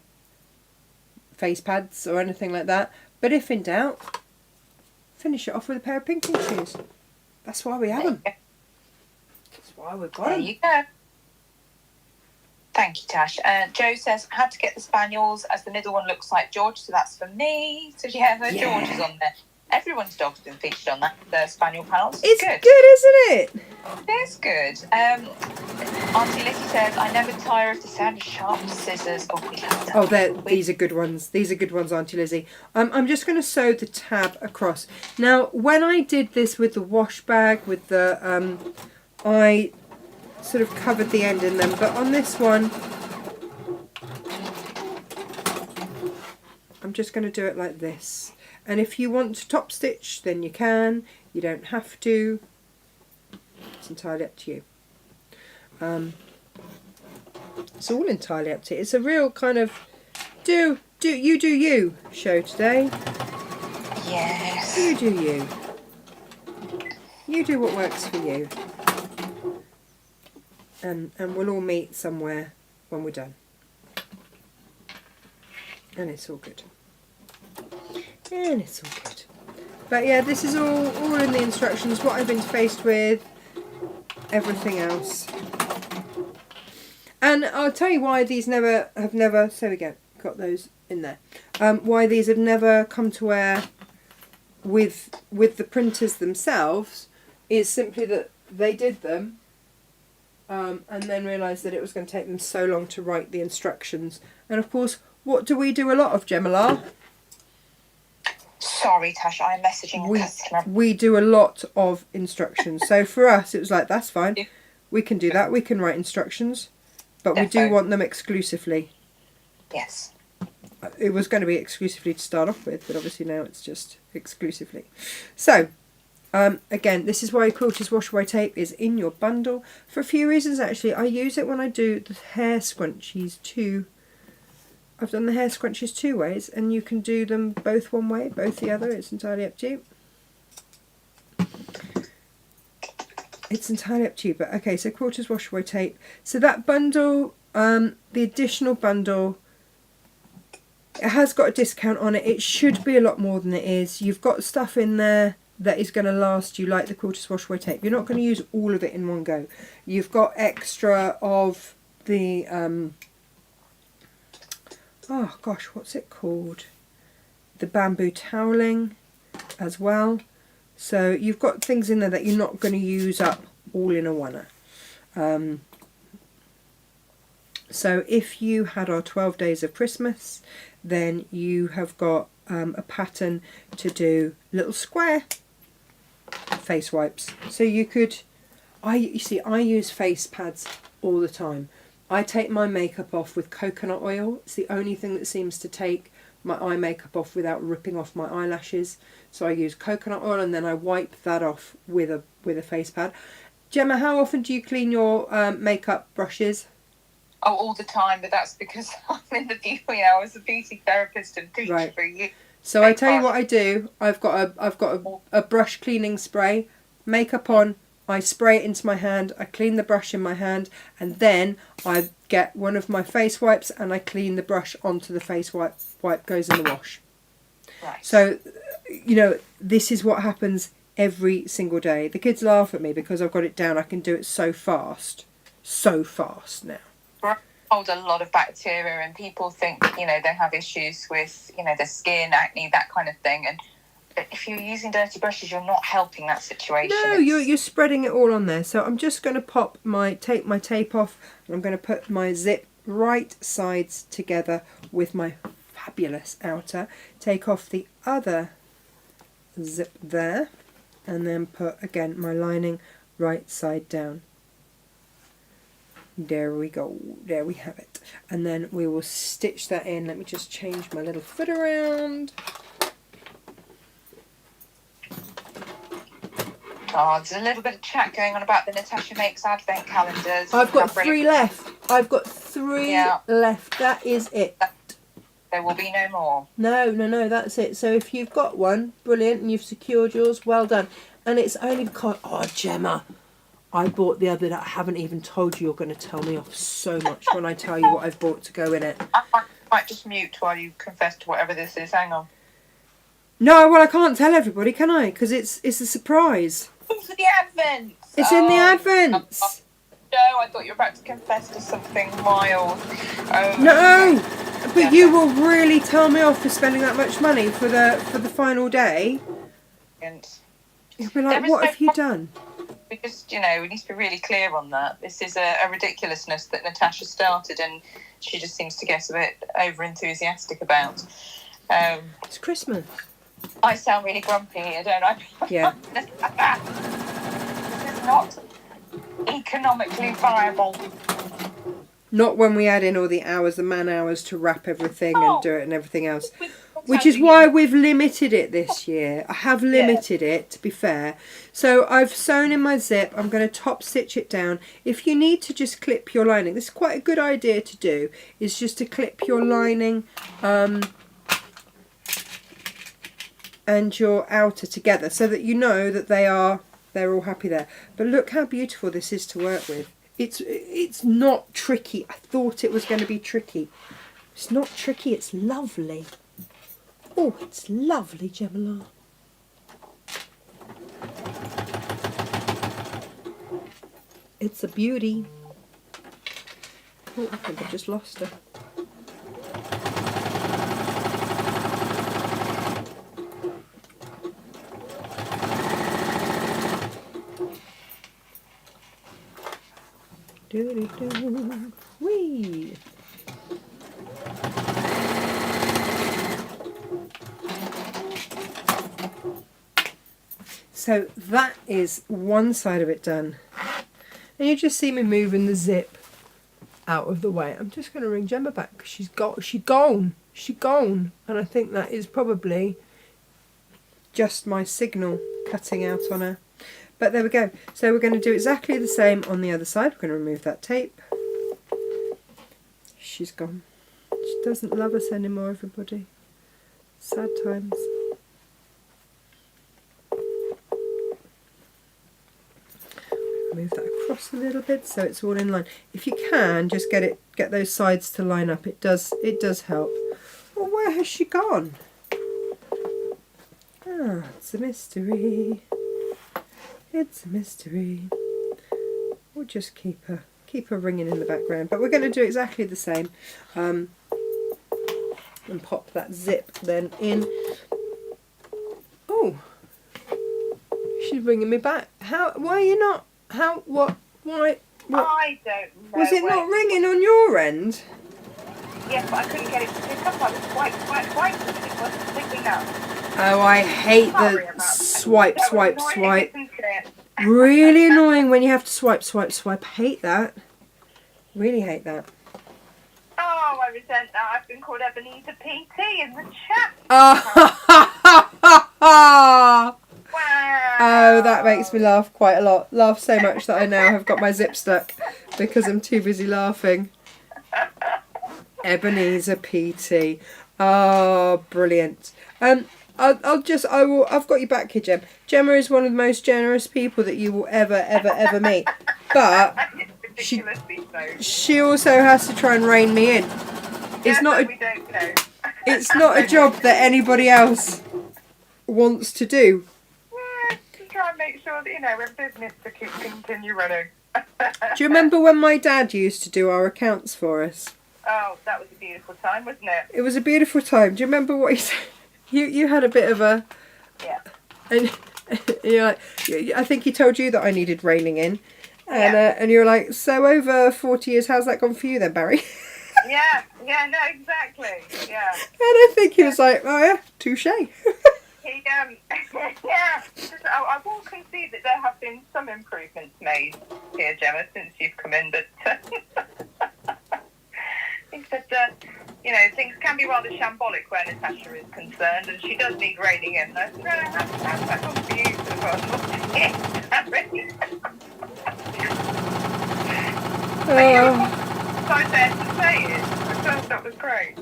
face pads or anything like that. But if in doubt, finish it off with a pair of pinking shoes. That's why we have them. That's why we've got them. There you go. Thank you, Tash. Joe says, I had to get the spaniels as the middle one looks like George, so that's for me. So yeah, George is on there. Everyone's dog's been featured on that. The Spaniel Pals. It's good, isn't it? It's good. Auntie Lizzie says, I never tire of the sound of sharp scissors. Oh, we love that. Oh, these are good ones. These are good ones, Auntie Lizzie. I'm just going to sew the tab across. Now, when I did this with the wash bag, with the, I sort of covered the end in them. But on this one, I'm just going to do it like this. And if you want to top stitch, then you can. You don't have to. It's entirely up to you. It's all entirely up to you. It's a real kind of do you show today. Yes. You do you. You do what works for you. And we'll all meet somewhere when we're done. And it's all good. And it's all good. But yeah, this is all in the instructions, what I've interfaced with, everything else. And I'll tell you why these have never, so we go, got those in there. Why these have never come to wear with the printers themselves is simply that they did them and then realised that it was going to take them so long to write the instructions. And of course, what do we do a lot of, Gemma? Sorry, Tash, I'm messaging a customer. We do a lot of instructions. So for us, it was like, that's fine. We can do that. We can write instructions. But we do want them exclusively. Yes. It was going to be exclusively to start off with, but obviously now it's just exclusively. So, again, this is why Quilter's Wash Away Tape is in your bundle. For a few reasons, actually. I use it when I do the hair scrunchies too. I've done the hair scrunchies two ways, and you can do them both one way, both the other. It's entirely up to you. It's entirely up to you. But okay, so Quilter's Wash Away Tape. So that bundle, the additional bundle, it has got a discount on it. It should be a lot more than it is. You've got stuff in there that is going to last you, like the Quilter's Wash Away Tape. You're not going to use all of it in one go. You've got extra of the... oh gosh, what's it called? The bamboo toweling as well. So you've got things in there that you're not going to use up all in a oneer. So if you had our 12 days of Christmas, then you have got a pattern to do little square face wipes. So you could, you see, I use face pads all the time. I take my makeup off with coconut oil. It's the only thing that seems to take my eye makeup off without ripping off my eyelashes. So I use coconut oil and then I wipe that off with a face pad. Gemma, how often do you clean your makeup brushes? Oh, all the time, but that's because I'm in the beauty. I was a beauty therapist and teacher for you. So I tell you what I do. I've got a brush cleaning spray. Makeup on. I spray it into my hand, I clean the brush in my hand, and then I get one of my face wipes and I clean the brush onto the face wipe. Wipe goes in the wash. Right. So, you know, this is what happens every single day. The kids laugh at me because I've got it down. I can do it so fast now. Hold a lot of bacteria, and people think, you know, they have issues with, you know, their skin, acne, that kind of thing, and if you're using dirty brushes, you're not helping that situation. No, you're spreading it all on there. So I'm just going to take my tape off, and I'm going to put my zip right sides together with my fabulous outer. Take off the other zip there, and then put again my lining right side down. There we go. There we have it. And then we will stitch that in. Let me just change my little foot around. Oh, there's a little bit of chat going on about the Natasha Makes advent calendars. I've got 3 left. I've got 3 left. That is it. There will be no more. No, that's it. So if you've got one, brilliant, and you've secured yours, well done. And it's only because, oh, Gemma, I bought the other that I haven't even told you. You're going to tell me off so much when I tell you what I've bought to go in it. I might just mute while you confess to whatever this is. Hang on. No, well, I can't tell everybody, can I? Because it's a surprise. It's the Advents. It's in the Advents. No, I thought you were about to confess to something mild. No, but you will really tell me off for spending that much money for the final day. brilliant. You'll be like, what have you done? We just, we need to be really clear on that. This is a ridiculousness that Natasha started, and she just seems to get a bit over-enthusiastic about. It's Christmas. I sound really grumpy here, don't I? Yeah. This is not economically viable. Not when we add in all the hours, the man hours to wrap everything and do it and everything else. Which is why we've limited it this year. I have limited it, to be fair. So I've sewn in my zip. I'm going to top stitch it down. If you need to just clip your lining, this is quite a good idea to do, is just to clip your lining and your outer together so that you know that they're all happy there. But look how beautiful this is to work with. It's not tricky. I thought it was going to be tricky. It's not tricky, it's lovely. Oh, it's lovely, Gemma. It's a beauty. Oh, I think I've just lost her. Do-do-do. Whee! So that is one side of it done. And you just see me moving the zip out of the way. I'm just going to ring Gemma back because she's gone. And I think that is probably just my signal cutting out on her. But there we go. So we're going to do exactly the same on the other side. We're going to remove that tape. She's gone. She doesn't love us anymore, everybody. Sad times. Move that across a little bit so it's all in line. If you can, just get those sides to line up. It does help. Well, where has she gone? Ah, it's a mystery. It's a mystery. We'll just keep her ringing in the background. But we're going to do exactly the same. And pop that zip then in. Oh, she's bringing me back. How? Why are you not? How? What? Why? What? I don't know. Was it not ringing on your end? Yes, but I couldn't get it to pick up. I was quite, and it wasn't picking up. Oh, I hate the swipe. Really annoying when you have to swipe. I hate that. Really hate that. Oh, I resent that. I've been called Ebenezer PT in the chat. Wow. Oh, that makes me laugh quite a lot. Laugh so much that I now have got my zip stuck because I'm too busy laughing. Ebenezer PT. Oh, brilliant. I've got you back here, Gem. Gemma is one of the most generous people that you will ever meet. But she also has to try and rein me in. It's not a job that anybody else wants to do. To try and make sure that, we're business to continue running. Do you remember when my dad used to do our accounts for us? Oh, that was a beautiful time, wasn't it? It was a beautiful time. Do you remember what he said? You had a bit of a... Yeah. And you're like, I think he told you that I needed reining in. And you're like, so over 40 years, how's that gone for you then, Barry? Yeah, no, exactly. Yeah. And I think he was like, oh yeah, touche. I will concede that there have been some improvements made here, Gemma, since you've come in, but he said, things can be rather shambolic where Natasha is concerned, and she does need reining in. I said, how's that gone for you? I dare to say it. I thought that was great.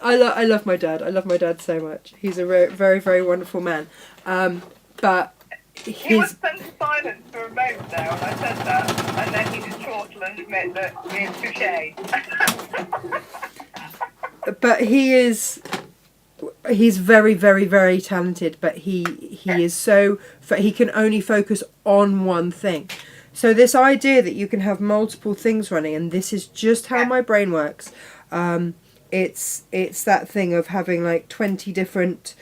I love my dad. I love my dad so much. He's a very, very wonderful man. But he was stunned to silence for a moment there when I said that, and then he just chortled and admit that it's touche. But he's very, very, very talented. But he is so he can only focus on one thing. So this idea that you can have multiple things running, and this is just how my brain works. It's that thing of having like 20 different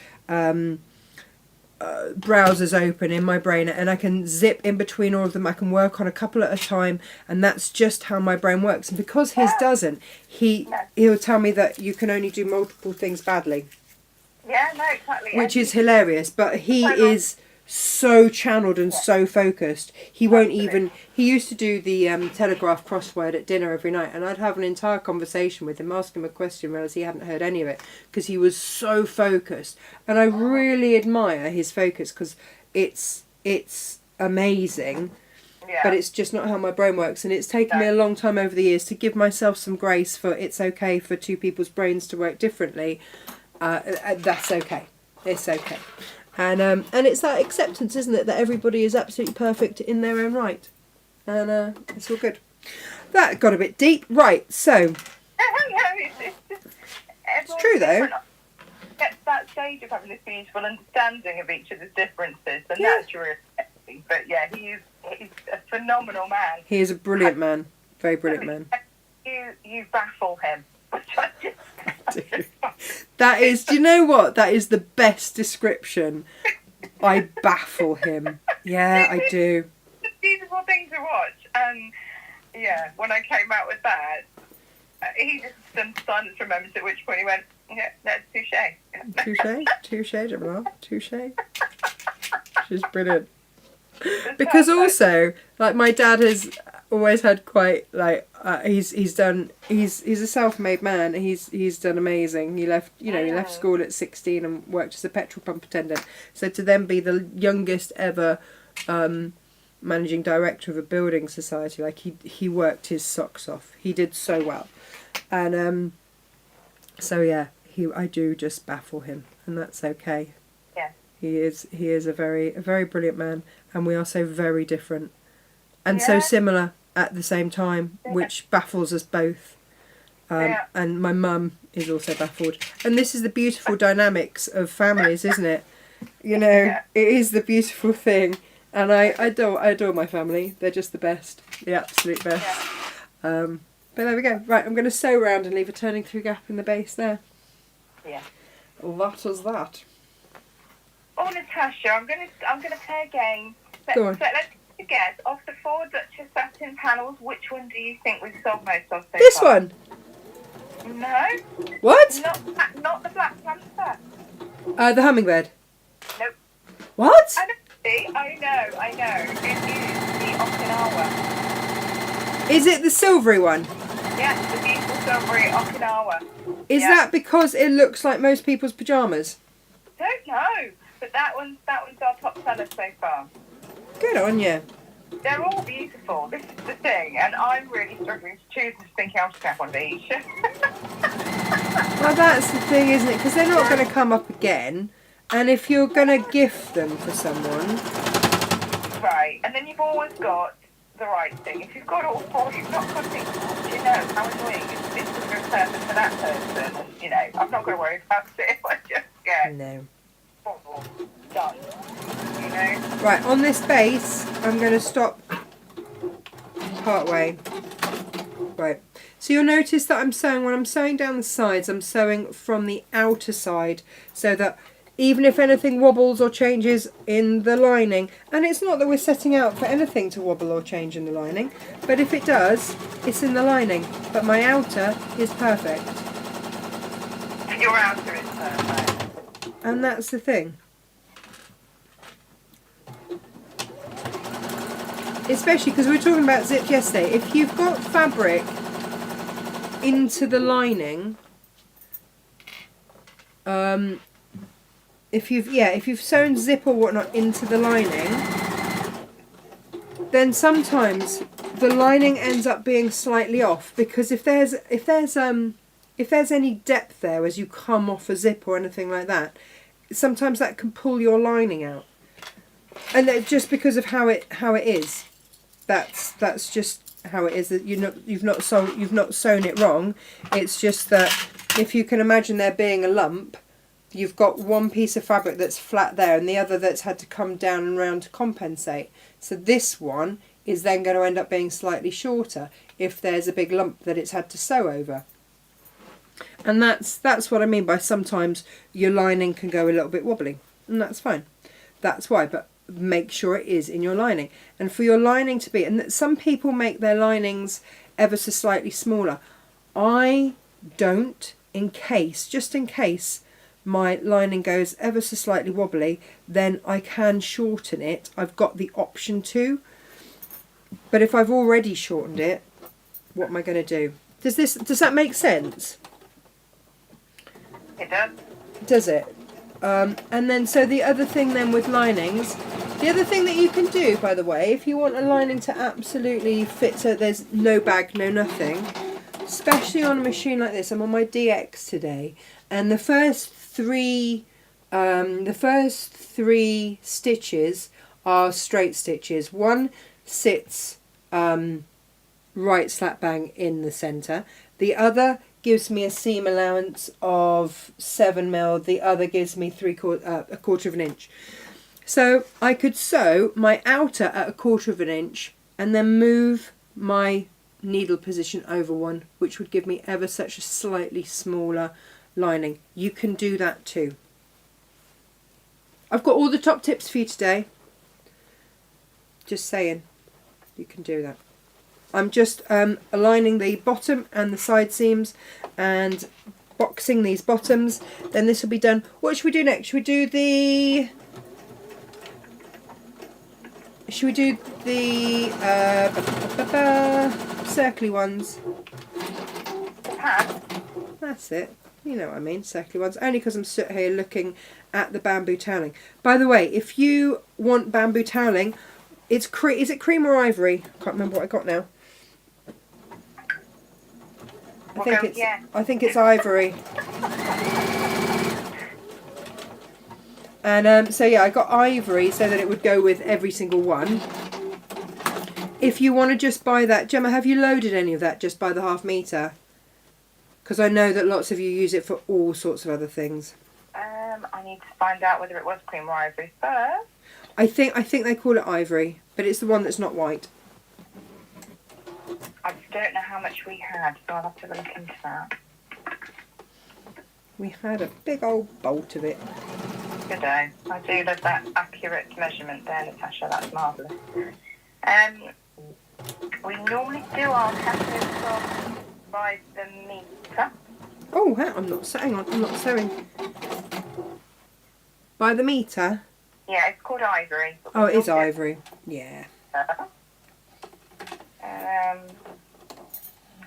browsers open in my brain, and I can zip in between all of them. I can work on a couple at a time, and that's just how my brain works. And because his doesn't, he'll tell me that you can only do multiple things badly. Yeah, no, exactly. Which is hilarious, but he is so channeled and so focused. He won't even... He used to do the Telegraph crossword at dinner every night, and I'd have an entire conversation with him, ask him a question, realise he hadn't heard any of it, because he was so focused. And I really admire his focus, because it's amazing, but it's just not how my brain works. And it's taken me a long time over the years to give myself some grace for it's okay for two people's brains to work differently. That's okay. It's okay. And it's that acceptance, isn't it, that everybody is absolutely perfect in their own right. And it's all good. That got a bit deep. Right, so... it's true, though. Gets that stage of having this beautiful understanding of each other's differences, and that's really amazing. But yeah, he's a phenomenal man. He is a brilliant man. Very brilliant man. You baffle him. Which I just... That is, do you know what? That is the best description. I baffle him. Yeah, I do. It's a beautiful thing to watch. And yeah, when I came out with that, he just done silence for a moment, at which point he went, yeah, that's touche. Touche, Gemma. Touche. She's brilliant. Because also, like, my dad has always had quite, like, he's a self-made man. He's done amazing. He left school at 16 and worked as a petrol pump attendant. So to then be the youngest ever managing director of a building society, like, he worked his socks off. He did so well. And so yeah, I do just baffle him, and that's okay. Yeah. He is a very brilliant man, and we are so very different. And so similar at the same time, which baffles us both. And my mum is also baffled. And this is the beautiful dynamics of families, isn't it? You know, it is the beautiful thing. And I adore my family. They're just the best. The absolute best. But there we go. Right, I'm going to sew round and leave a turning through gap in the base there. Yeah. That is that. Oh, Natasha, I'm gonna play a game. Go on. Let's guess, of the 4 Duchess satin panels, which one do you think we've sold most of so this far? One? No. What? Not the Black Panther. The hummingbird. Nope. What? I know. It is the Okinawa. Is it the silvery one? Yes, the beautiful silvery Okinawa. Is that because it looks like most people's pyjamas? Don't know, but that one's our top seller so far. Good on you. They're all beautiful. This is the thing, and I'm really struggling to choose, and thinking I'll just have one of each. Well, that's the thing, isn't it? Because they're not going to come up again, and if you're going to gift them for someone... Right, and then you've always got the right thing. If you've got all 4, you've not got things, you know, how annoying is this is a person for that person, and, you know, I've not got to worry about it. I just get... No. Done. You know? Right, on this base, I'm going to stop part way. Right. So you'll notice that when I'm sewing down the sides, I'm sewing from the outer side, so that even if anything wobbles or changes in the lining, and it's not that we're setting out for anything to wobble or change in the lining, but if it does, it's in the lining. But my outer is perfect. Your outer is perfect. And that's the thing. Especially because we were talking about zips yesterday. If you've got fabric into the lining, if you've sewn zip or whatnot into the lining, then sometimes the lining ends up being slightly off, because if there's any depth there as you come off a zip or anything like that, sometimes that can pull your lining out, and just because of how it is, that's just how it is. That you've not sewn it wrong. It's just that if you can imagine there being a lump, you've got one piece of fabric that's flat there and the other that's had to come down and round to compensate. So this one is then going to end up being slightly shorter if there's a big lump that it's had to sew over. And that's what I mean by sometimes your lining can go a little bit wobbly, and that's fine. That's why, but make sure it is in your lining. And for your lining to be, and some people make their linings ever so slightly smaller. I don't, just in case my lining goes ever so slightly wobbly, then I can shorten it. I've got the option to. But if I've already shortened it, what am I going to do? Does that make sense? It does. Does it? And then, so the other thing then with linings, the other thing that you can do, by the way, if you want a lining to absolutely fit so there's no bag, no nothing, especially on a machine like this, I'm on my DX today, and the first three stitches are straight stitches. One sits right slap bang in the centre. The other gives me a seam allowance of 7mm. The other gives me a quarter of an inch. So I could sew my outer at a quarter of an inch and then move my needle position over one, which would give me ever such a slightly smaller lining. You can do that too. I've got all the top tips for you today. Just saying, you can do that. I'm just aligning the bottom and the side seams and boxing these bottoms. Then this will be done. What should we do next? Should we do the circly ones? That's it. You know what I mean, circly ones. Only because I'm stood here looking at the bamboo toweling. By the way, if you want bamboo toweling, is it cream or ivory? I can't remember what I got now. I think it's ivory. And so yeah, I got ivory so that it would go with every single one. If you want to just buy that, Gemma, have you loaded any of that just by the 1/2 metre? Because I know that lots of you use it for all sorts of other things. I need to find out whether it was cream or ivory first. I think they call it ivory, but it's the one that's not white. I just don't know how much we had, so I'll have to look into that. We had a big old bolt of it. Good day. I do love that accurate measurement there, Natasha. That's marvellous. We normally do our tattoos by the metre. Oh, I'm not sewing. By the metre? Yeah, it's called ivory. Oh, it is ivory. Yeah.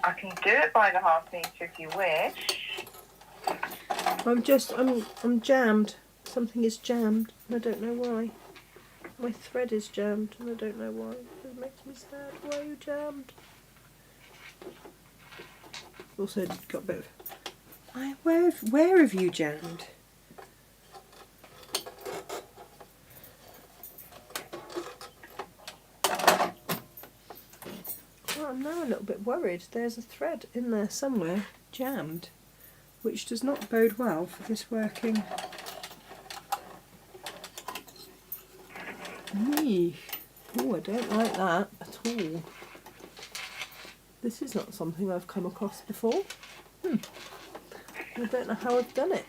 I can do it by the 1/2 metre if you wish. I'm jammed. Something is jammed, and I don't know why. My thread is jammed, and I don't know why. It makes me sad. Why are you jammed? Also got a bit of... Where have you jammed? Well, I'm now a little bit worried. There's a thread in there somewhere, jammed, which does not bode well for this working. Oh, I don't like that at all. This is not something I've come across before. I don't know how I've done it.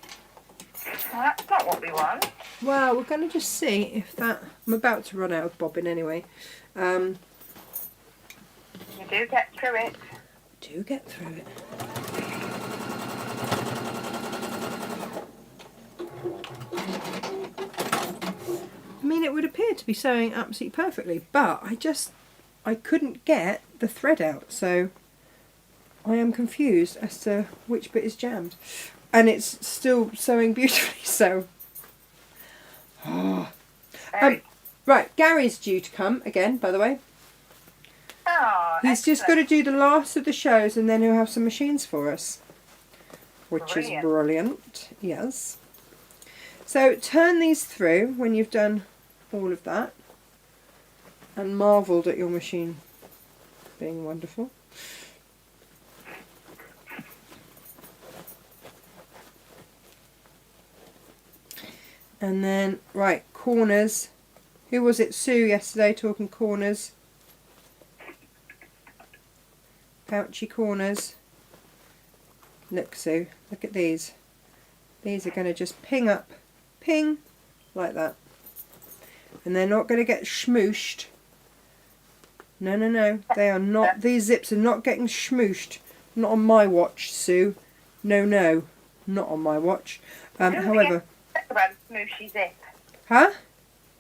Well, that's not what we want. Well, we're going to just see if that... I'm about to run out of bobbin anyway. You do get through it. Do get through it. I mean, it would appear to be sewing absolutely perfectly, but I couldn't get the thread out, so I am confused as to which bit is jammed. And it's still sewing beautifully, so... right, Gary's due to come again, by the way. Oh, He's just got to do the last of the shows and then he'll have some machines for us. Which is brilliant, yes. So turn these through when you've done all of that and marvelled at your machine being wonderful. And then, right, corners. Who was it? Sue yesterday talking corners. Pouchy corners. Look, Sue, look at these. These are going to just ping up, ping, like that. and they're not going to get smooshed. No, no, no. They are not. These zips are not getting smooshed. Not on my watch, Sue. No, no. Not on my watch. However... about the smooshy zip. Huh?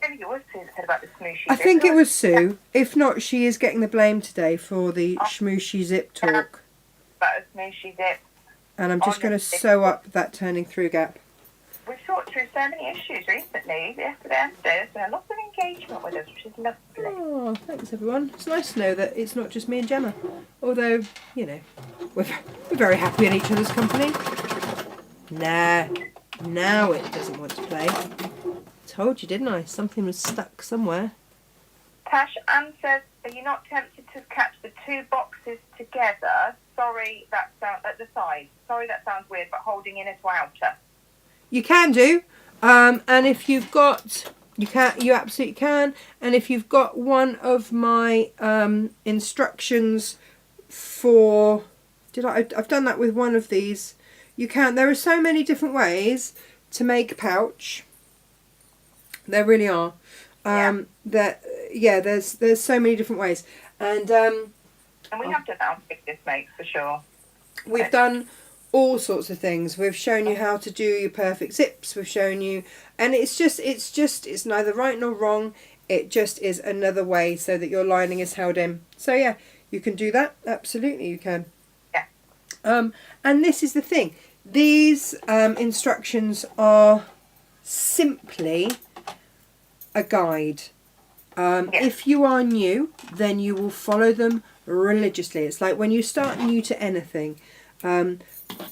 I think it was Sue that said about the smooshy I zip. think it was Sue. If not, she is getting the blame today for the smooshy zip talk. About a smooshy zip. And I'm just going to sew up that turning through gap. We've thought through so many issues recently. Yesterday and today, there's been a lot of engagement with us, which is lovely. Oh, thanks everyone. It's nice to know that it's not just me and Gemma. Although, you know, we're very happy in each other's company. Nah, now it doesn't want to play. Told you, didn't I? Something was stuck somewhere. Tash Ann says, are you not tempted to catch the two boxes together? Sorry, that sounds at the side. Sorry, that sounds weird, but holding in as outer. You can do, and if you've got, you absolutely can. And if you've got one of my instructions for, I've done that with one of these. You can. There are so many different ways to make a pouch. There really are. There's so many different ways, and we have done our This Makes for sure. We've done all sorts of things. We've shown you how to do your perfect zips. We've shown you, and it's neither right nor wrong. It just is another way so that your lining is held in. So yeah, you can do that. Absolutely, you can. Yeah. And this is the thing. These instructions are simply a guide. If you are new, then you will follow them religiously. It's like when you start new to anything.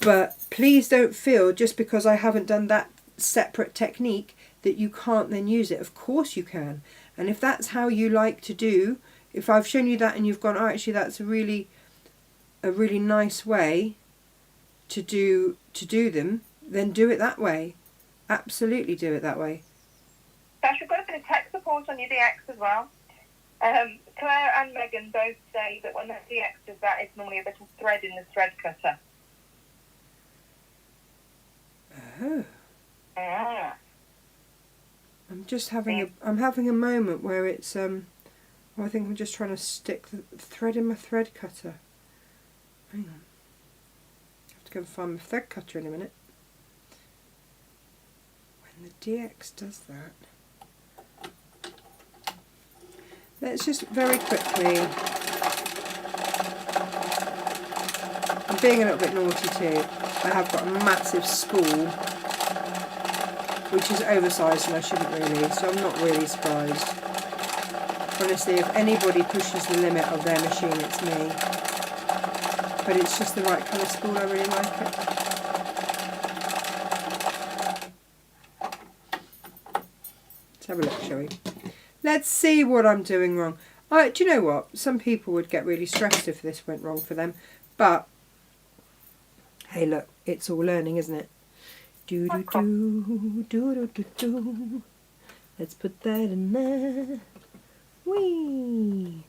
But please don't feel just because I haven't done that separate technique that you can't then use it. Of course you can. And if that's how you like to do, if I've shown you that and you've gone, oh, actually that's a really nice way to do them, then do it that way. Absolutely do it that way. Tash, we've got a bit of tech support on your DX as well. Claire and Megan both say that when the DX does that, it's normally a bit of thread in the thread cutter. Oh. Yeah. I'm just having a moment where it's I think I'm just trying to stick the thread in my thread cutter. Hang on. I have to go and find my thread cutter in a minute. When the DX does that. Let's just very quickly. I'm being a little bit naughty too. I have got a massive spool, which is oversized and I shouldn't really, so I'm not really surprised. Honestly, if anybody pushes the limit of their machine, it's me. But it's just the right kind of spool, I really like it. Let's have a look, shall we? Let's see what I'm doing wrong. Do you know what? Some people would get really stressed if this went wrong for them. But, hey look, it's all learning, isn't it? Do do do do do do do. Let's put that in there. Whee!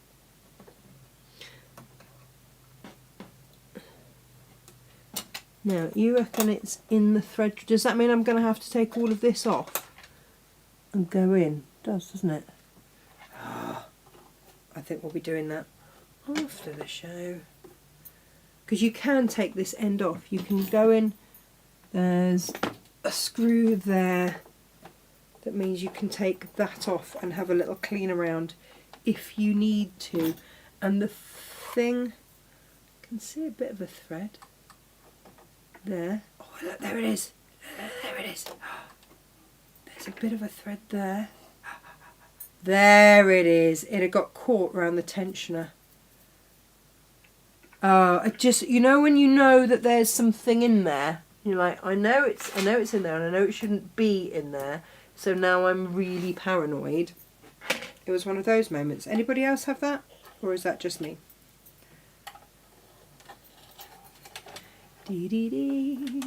Now, you reckon it's in the thread. Does that mean I'm going to have to take all of this off and go in? It does, doesn't it? I think we'll be doing that after the show. Because you can take this end off. You can go in. There's a screw there. That means you can take that off and have a little clean around if you need to. And the thing, I can see a bit of a thread there. Oh, look, there it is. There it is. There's a bit of a thread there. There it is. It had got caught around the tensioner. I just, you know, when you know that there's something in there, you're like, I know it's in there, and I know it shouldn't be in there. So now I'm really paranoid. It was one of those moments. Anybody else have that, or is that just me? Dee dee dee.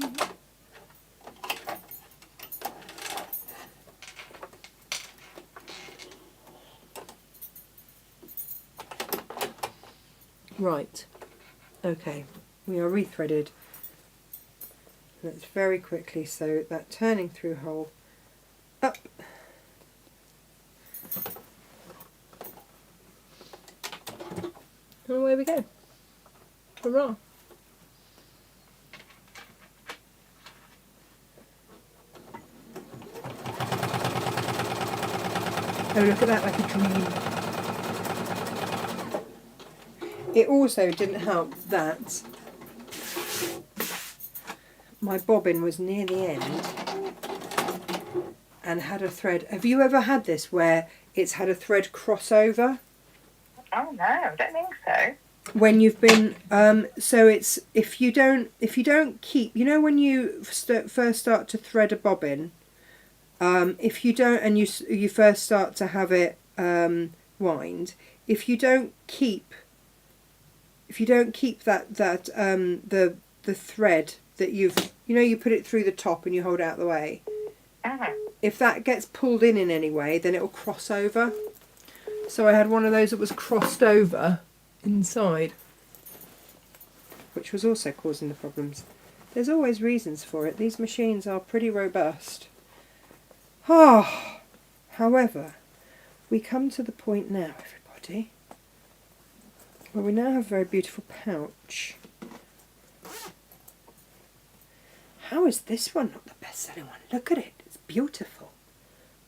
Right, okay, we are rethreaded. Let's very quickly sew that turning through hole up And away we go. Hurrah. Oh, look at that, like a dream. It also didn't help that my bobbin was near the end and had a thread. Have you ever had this where it's had a thread crossover? Oh no, I don't think so. When you've been so it's if you don't keep, you know, when you first start to thread a bobbin, if you don't, and you first start to have it wind, if you don't keep that the thread that you put it through the top and you hold it out the way, if that gets pulled in any way, then it will cross over. So I had one of those that was crossed over inside, which was also causing the problems. There's always reasons for it. These machines are pretty robust. However, we come to the point now, everybody, where we now have a very beautiful pouch. How is this one not the best-selling one? Look at it. It's beautiful.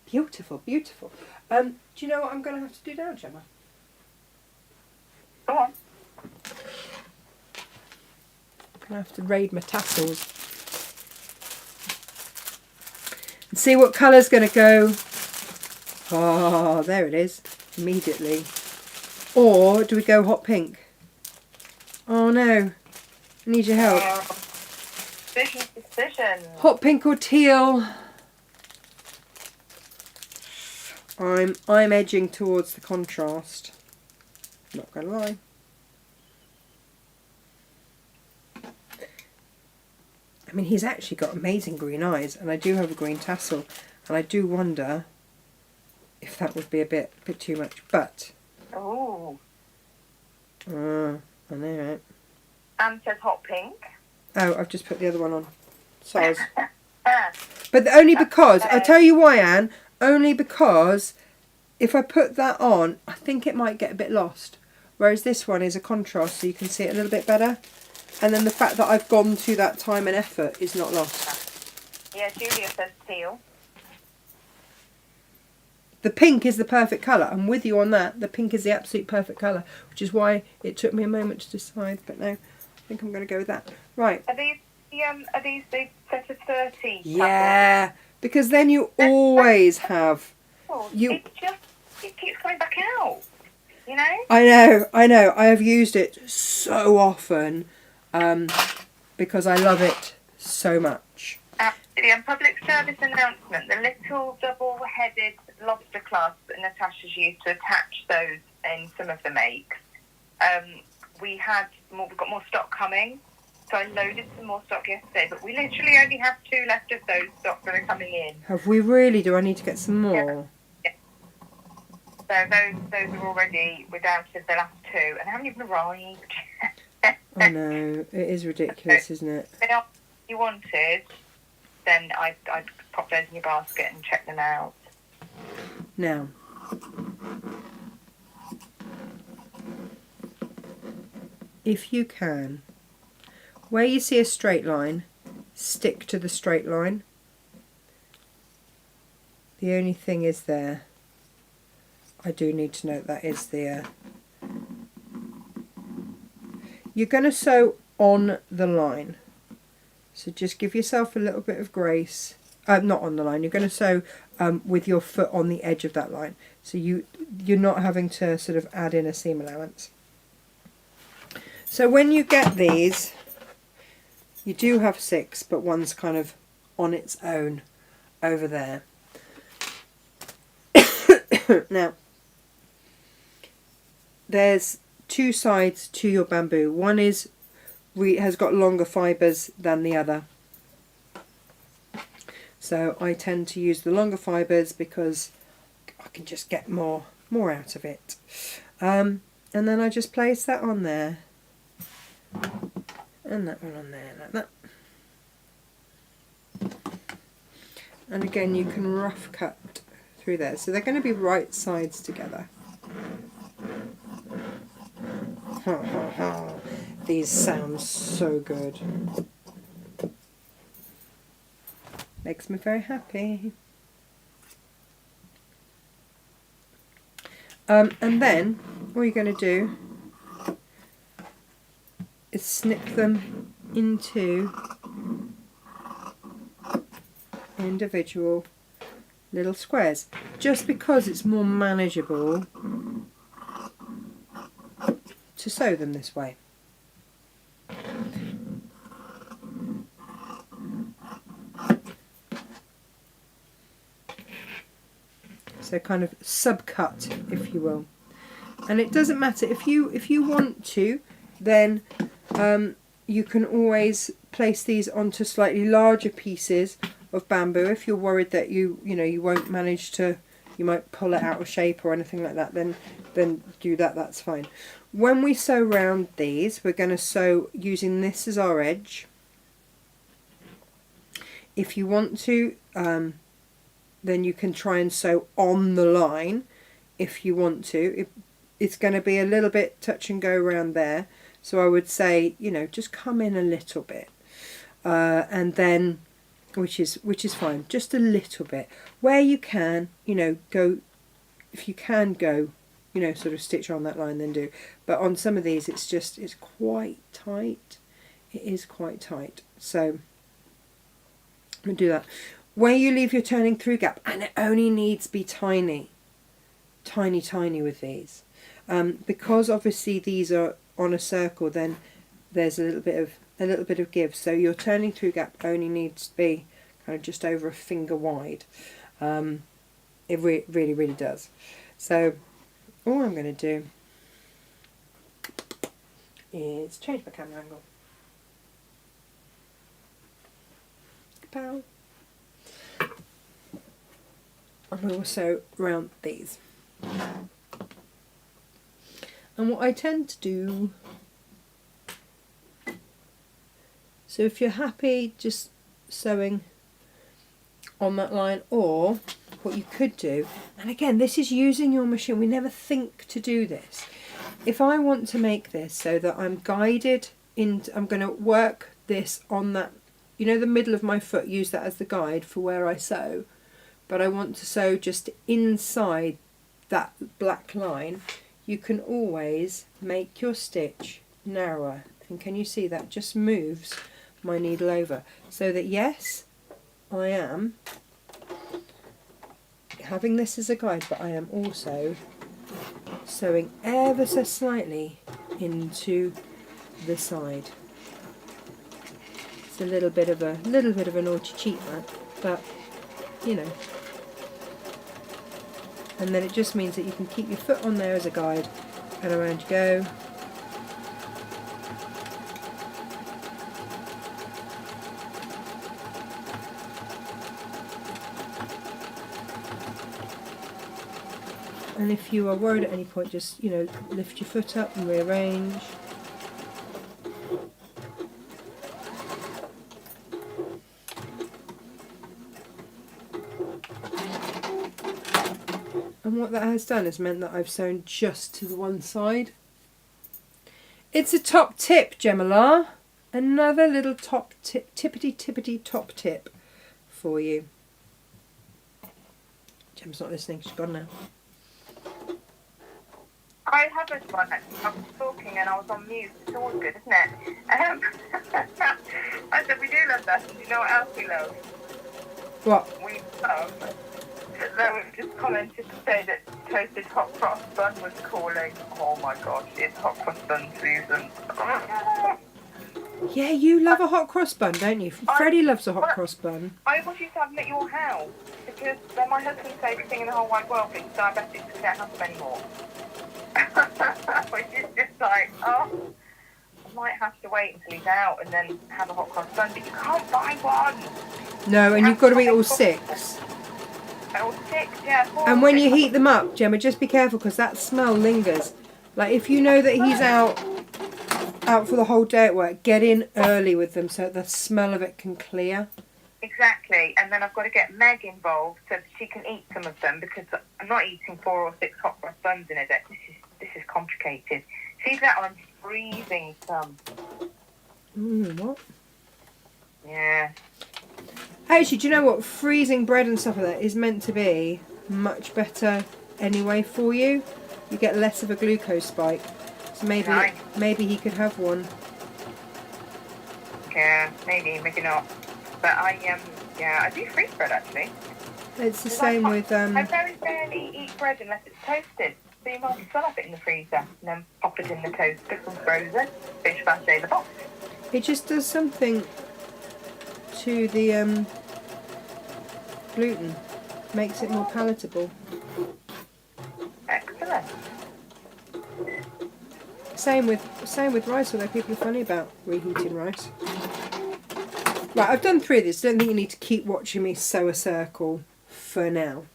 Beautiful, beautiful. Do you know what I'm going to have to do now, Gemma? Go on. I'm going to have to raid my tassels and see what colour's going to go. Oh, there it is. Immediately. Or do we go hot pink? Oh no. I need your help. Decision. Hot pink or teal? I'm edging towards the contrast. Not gonna lie. I mean, he's actually got amazing green eyes, and I do have a green tassel, and I do wonder if that would be a bit too much. But Oh. I know, right? Anne says hot pink. Oh, I've just put the other one on. Soz. But only because, I'll tell you why, Anne, only because if I put that on, I think it might get a bit lost. Whereas this one is a contrast, so you can see it a little bit better. And then the fact that I've gone to that time and effort is not lost. Yeah, Julia says teal. The pink is the perfect colour. I'm with you on that. The pink is the absolute perfect colour, which is why it took me a moment to decide. But no, I think I'm going to go with that. Right. Are these the set of 30? Yeah, because then you always have... It keeps coming back out, you know? I know. I have used it so often because I love it so much. Absolutely. And public service announcement, the little double-headed lobster clasps that Natasha's used to attach those in some of the makes. We've got more stock coming. So I loaded some more stock yesterday, but we literally only have 2 left of those stock that are coming in. Have we really? Do I need to get some more? Yeah. So those are already, we're down to the last 2, and they haven't even arrived. I know, it is ridiculous, isn't it? If they are what you wanted, then I'd pop those in your basket and check them out. Now, if you can, where you see a straight line, stick to the straight line. The only thing is there, I do need to note that is the... You're going to sew on the line. So just give yourself a little bit of grace. Not on the line, you're going to sew with your foot on the edge of that line. So you're not having to sort of add in a seam allowance. So when you get these... You do have 6, but one's kind of on its own over there. Now, there's 2 sides to your bamboo. One has got longer fibres than the other. So I tend to use the longer fibres because I can just get more out of it. And then I just place that on there. And that one on there, like that. And again, you can rough cut through there. So they're going to be right sides together. These sound so good. Makes me very happy. And then what you're going to do is snip them into individual little squares, just because it's more manageable to sew them this way. So kind of subcut, if you will. And it doesn't matter if you want to, then you can always place these onto slightly larger pieces of bamboo. If you're worried that you won't manage to, you might pull it out of shape or anything like that, then do that. That's fine. When we sew round these, we're going to sew using this as our edge. If you want to, then you can try and sew on the line if you want to. It's going to be a little bit touch and go around there, so I would say, just come in a little bit, and then which is fine, just a little bit where you can, go. If you can go, sort of stitch on that line, then do. But on some of these, it's quite tight. It is quite tight, so I'm going to do that. Where you leave your turning through gap, and it only needs to be tiny with these, because obviously these are on a circle, then there's a little bit of give, so your turning through gap only needs to be kind of just over a finger wide. It really does. So all I'm going to do is change my camera angle. Pow. And we will sew round these. And what I tend to do, so if you're happy just sewing on that line, or what you could do, and again this is using your machine, we never think to do this. If I want to make this so that I'm guided into, I'm going to work this on that, the middle of my foot, use that as the guide for where I sew, but I want to sew just inside that black line, you can always make your stitch narrower. And can you see that just moves my needle over, so that yes, I am having this as a guide, but I am also sewing ever so slightly into the side. It's a little bit of a naughty cheat, that, but and then it just means that you can keep your foot on there as a guide, and around you go. And if you are worried at any point, just lift your foot up and rearrange. And what that has done is meant that I've sewn just to the one side. It's a top tip, Gemma. Another little top tip, tippity top tip for you. Gemma's not listening, she's gone now. I haven't one actually. I was talking and I was on mute. It's always good, isn't it? I said we do love that. Do you know what else we love? What? We love. So we've just commented to say that toasted hot cross bun was calling. Oh my gosh, it's hot cross bun season. Yeah, you love a hot cross bun, don't you? Freddie loves a hot cross bun. I want you to have them at your house, because then my husband says everything in the whole wide world thinks diabetics and can't have them anymore. Which is just like, I might have to wait until he's out and then have a hot cross bun, but you can't buy one. No, and you've got to eat all six. All six, yeah. And when you heat them up, Gemma, just be careful, because that smell lingers. Like if you know that he's out for the whole day at work, get in early with them so the smell of it can clear. Exactly, and then I've got to get Meg involved so that she can eat some of them, because I'm not eating 4 or 6 hot cross buns in a day. This is complicated. See that I'm freezing some. What? Yeah. Actually, do you know what? Freezing bread and stuff like that is meant to be much better anyway for you. You get less of a glucose spike. So maybe Nice. maybe he could have one. Yeah, maybe not. But I do freeze bread actually. It's the same with I very rarely eat bread unless it's toasted. So you might as well have it in the freezer and then pop it in the toaster from frozen. Finish first day in the box. it just does something to the gluten. Makes it more palatable. Excellent. Same with rice, although people are funny about reheating rice. Right, I've done 3 of these. Don't think you need to keep watching me sew a circle for now.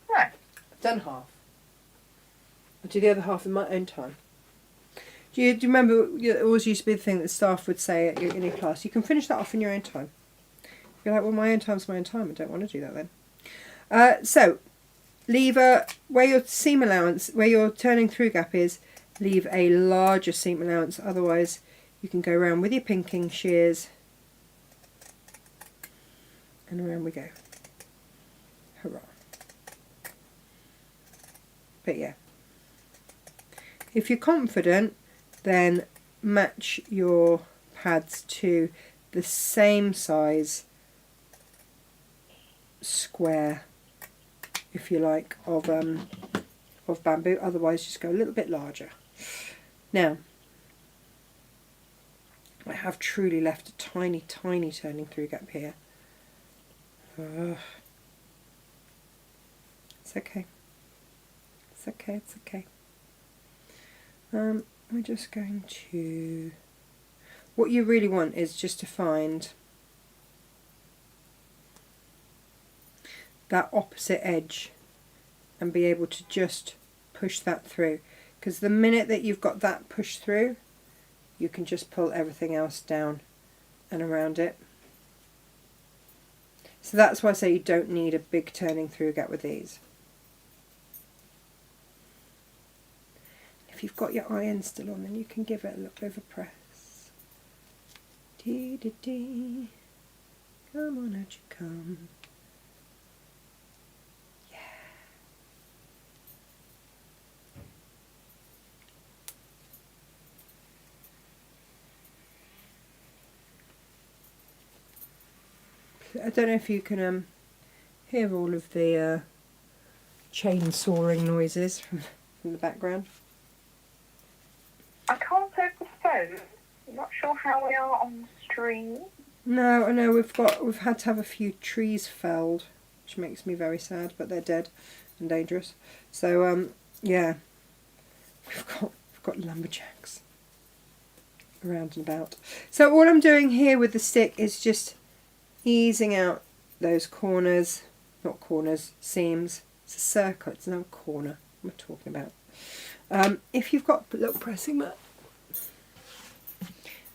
Right. I've done half. I'll do the other half in my own time. Do you remember, it always used to be the thing that staff would say in your class, you can finish that off in your own time. You're like, well, my own time's my own time. I don't want to do that then. So, leave where your seam allowance, where your turning through gap is, leave a larger seam allowance. Otherwise, you can go around with your pinking shears. And around we go. Hurrah. But yeah. If you're confident, then match your pads to the same size square, if you like, of bamboo. Otherwise, just go a little bit larger. Now, I have truly left a tiny, tiny turning through gap here. It's okay. It's okay, it's okay. We're just going to... What you really want is just to find that opposite edge and be able to just push that through. Because the minute that you've got that pushed through, you can just pull everything else down and around it. So that's why I say you don't need a big turning through gap with these. If you've got your iron still on, then you can give it a little bit of a press. Dee dee dee. Come on, out you come. I don't know if you can hear all of the chain sawing noises from the background. I can't over the phone. I'm not sure how we are on the stream. No, I know we've had to have a few trees felled, which makes me very sad, but they're dead and dangerous. So yeah, we've got lumberjacks around and about. So all I'm doing here with the stick is just easing out those corners, not corners, seams. It's a circle, it's not a corner. What am I talking about? If you've got a little pressing mat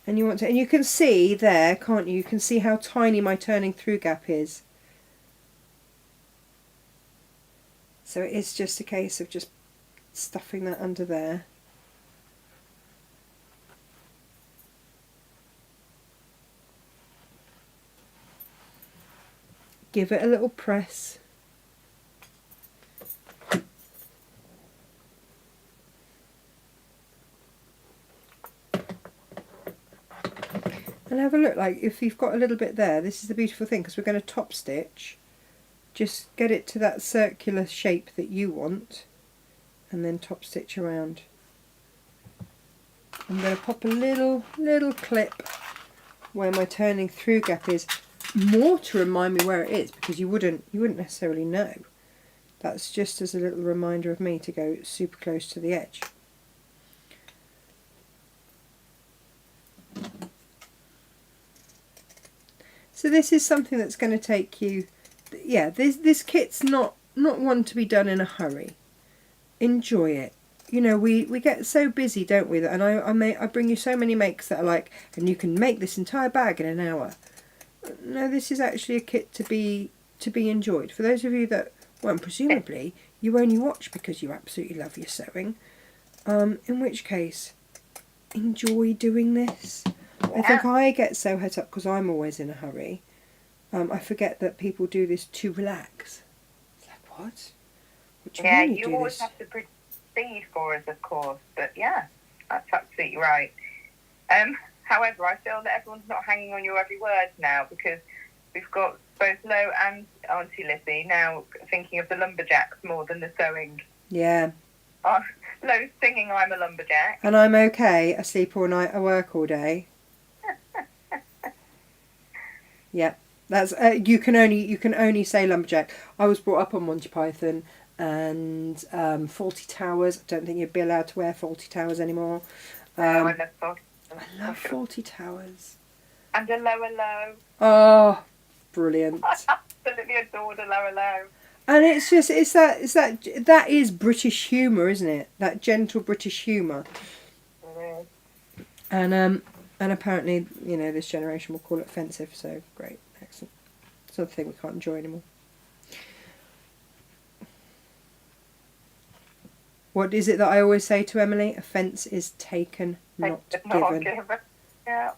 and you want to, and you can see there, can't you? You can see how tiny my turning through gap is. So it is just a case of just stuffing that under there. Give it a little press. And have a look, like if you've got a little bit there, this is the beautiful thing, because we're going to top stitch. Just get it to that circular shape that you want and then top stitch around. I'm going to pop a little clip where my turning through gap is, more to remind me where it is, because you wouldn't necessarily know. That's just as a little reminder of me to go super close to the edge. So this is something that's going to take you, yeah, this kit's not one to be done in a hurry. Enjoy it. You know, we get so busy, don't we? And I bring you so many makes that are like, and you can make this entire bag in an hour. No, this is actually a kit to be enjoyed. For those of you that, well, presumably you only watch because you absolutely love your sewing. In which case, enjoy doing this. Yeah. I think I get so het up because I'm always in a hurry. I forget that people do this to relax. It's like, what? What do you mean you do always this? have to proceed for us, of course. But yeah, that's absolutely right. However, I feel that everyone's not hanging on your every word now, because we've got both Lo and Auntie Lizzie now thinking of the lumberjacks more than the sewing. Yeah. Lo's singing "I'm a lumberjack." And I'm okay. I sleep all night, I work all day. Yeah. That's you can only say lumberjack. I was brought up on Monty Python and Faulty Towers. I don't think you'd be allowed to wear Faulty Towers anymore. I love Faulty. I love Faulty Towers. And a lower low. Oh, brilliant! I absolutely adored a lower low. And it's that is British humour, isn't it? That gentle British humour. It is. And apparently, this generation will call it offensive. So great, excellent. It's another thing we can't enjoy anymore. What is it that I always say to Emily? Offence is taken, not given. Yeah.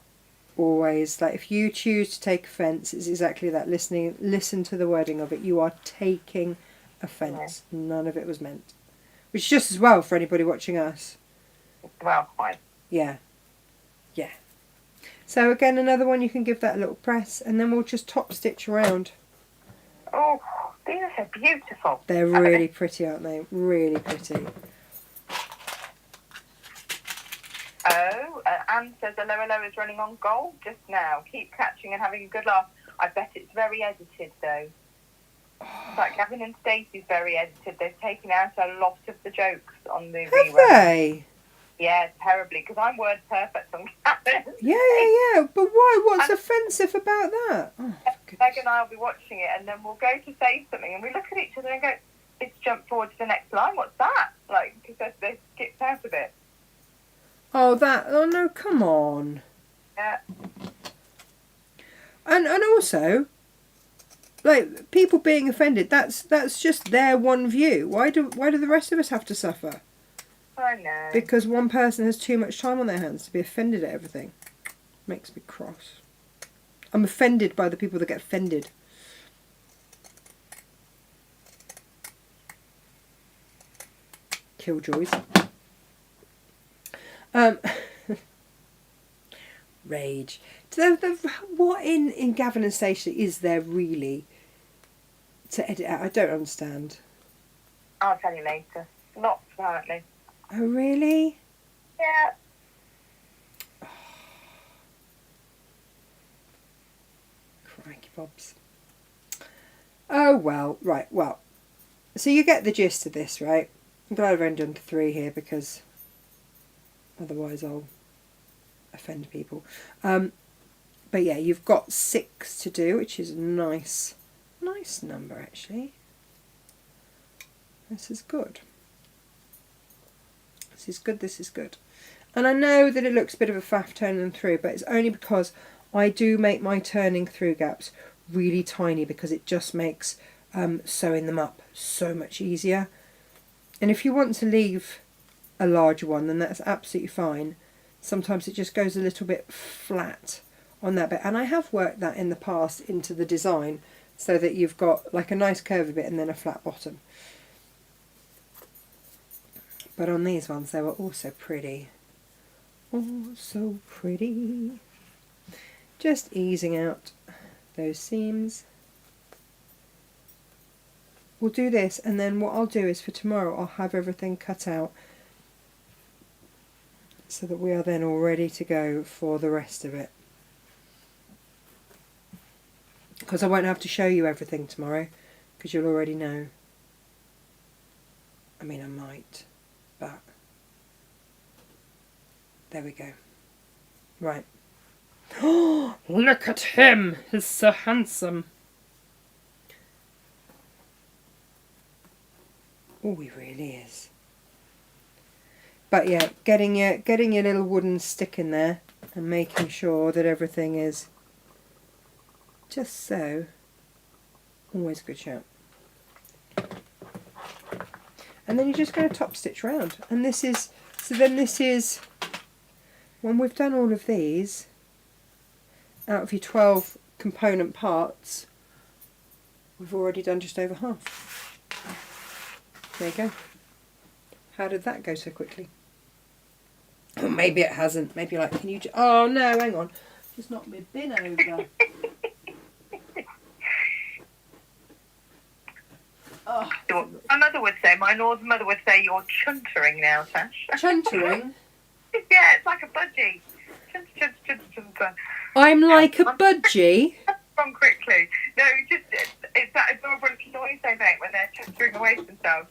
Always. Like, if you choose to take offence, it's exactly that. Listen to the wording of it. You are taking offence. Yeah. None of it was meant. Which is just as well for anybody watching us. Well, quite. Yeah. Yeah. So again, another one, you can give that a little press, and then we'll just top stitch around. Oh, these are so beautiful. They're really pretty, aren't they? Really pretty. Oh, Anne says the lower low is running on gold just now. Keep catching and having a good laugh. I bet it's very edited, though. Like Gavin and Stacey's very edited. They've taken out a lot of the jokes on the rerun. Have they? Yeah, terribly, because I'm word perfect on Gavin. Yeah. But why? What's offensive about that? Oh, Meg and I will be watching it, and then we'll go to say something, and we look at each other and go, "It's jumped forward to the next line. What's that?" Like, because they skipped out of it. Oh, no, come on. Yeah. And also, like, people being offended, that's just their one view. Why do the rest of us have to suffer? I know. Because one person has too much time on their hands to be offended at everything. Makes me cross. I'm offended by the people that get offended. Killjoys. Rage. What in Gavin and Stacey is there really to edit out? I don't understand. I'll tell you later. Lots, apparently. Oh, really? Yeah. Crikey bobs. Oh, well. Right, well. So you get the gist of this, right? I'm glad I've only done 3 here, because otherwise I'll offend people. But yeah, you've got 6 to do, which is a nice number, actually. This is good. This is good. And I know that it looks a bit of a faff turning them through, but it's only because I do make my turning through gaps really tiny, because it just makes sewing them up so much easier. And if you want to leave a larger one, then that's absolutely fine. Sometimes it just goes a little bit flat on that bit. And I have worked that in the past into the design, so that you've got like a nice curvy bit and then a flat bottom. But on these ones, they were also pretty. Oh, so pretty. Just easing out those seams. We'll do this, and then what I'll do is for tomorrow I'll have everything cut out, so that we are then all ready to go for the rest of it. Because I won't have to show you everything tomorrow, because you'll already know. I mean, I might, but there we go. Right. Oh, look at him! He's so handsome. Oh, he really is. But yeah, getting your little wooden stick in there and making sure that everything is just so. Always a good shout. And then you're just going to top stitch round. And this is So then this is, when we've done all of these, out of your 12 component parts, we've already done just over half. There you go. How did that go so quickly? Or maybe it hasn't. Maybe you're like, can you... Oh, no, hang on. Just knocked my bin over. Oh. My mother would say, my northern mother would say, you're chuntering now, Tash. Chuntering? Yeah, it's like a budgie. Chunter. I'm like a budgie? From quickly. No, it's that adorable little noise they make when they're chuntering away themselves.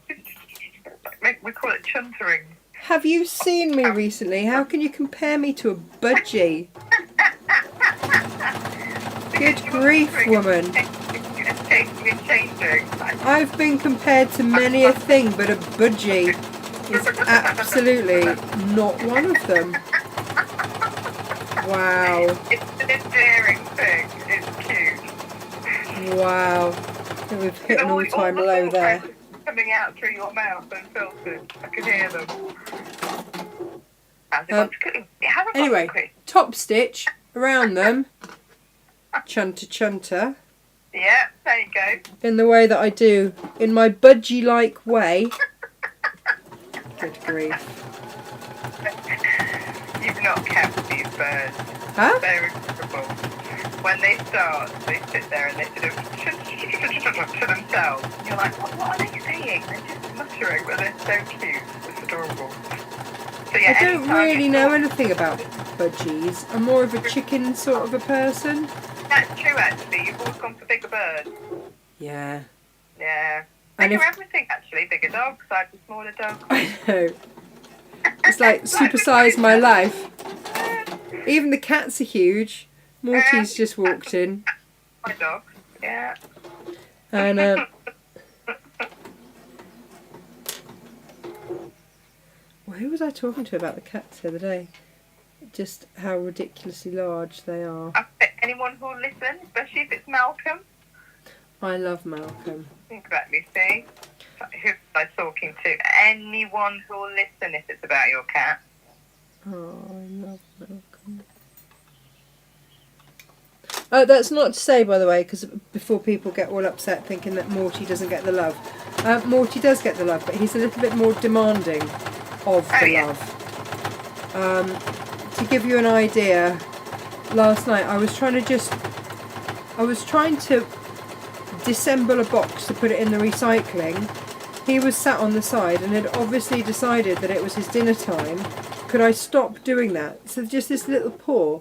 We call it chuntering. Have you seen me recently? How can you compare me to a budgie? Good grief, woman. I've been compared to many a thing, but a budgie is absolutely not one of them. Wow. It's an endearing thing. It's cute. Wow. I think we've hit an all-time low there. Coming out through your mouth and filtered. I can hear them. Anyway, top stitch around them. Chunter. Yeah, there you go. In the way that I do, in my budgie-like way. Good grief. You've not kept these birds. Huh? They're incredible. When they start, they sit there and they sort of to themselves. You're like, what are they saying? They're just muttering, but they're so cute. It's adorable. So yeah, I don't really know anything about budgies. I'm more of a chicken sort of a person. That's true, actually. You've always gone for bigger birds. Yeah. Yeah. And Bigger everything, actually. Bigger dogs, I'd be smaller dogs. I know. It's like supersize my life. Even the cats are huge. Morty's just walked in. My dog, yeah. And well, who was I talking to about the cats the other day? Just how ridiculously large they are. I bet anyone who'll listen, especially if it's Malcolm. I love Malcolm. Exactly, see? Who was I talking to? Anyone who'll listen if it's about your cat. Oh, I love Malcolm. That's not to say, by the way, because before people get all upset thinking that Morty doesn't get the love. Morty does get the love, but he's a little bit more demanding of the love. To give you an idea, last night I was trying to disassemble a box to put it in the recycling. He was sat on the side and had obviously decided that it was his dinner time. Could I stop doing that? So just this little paw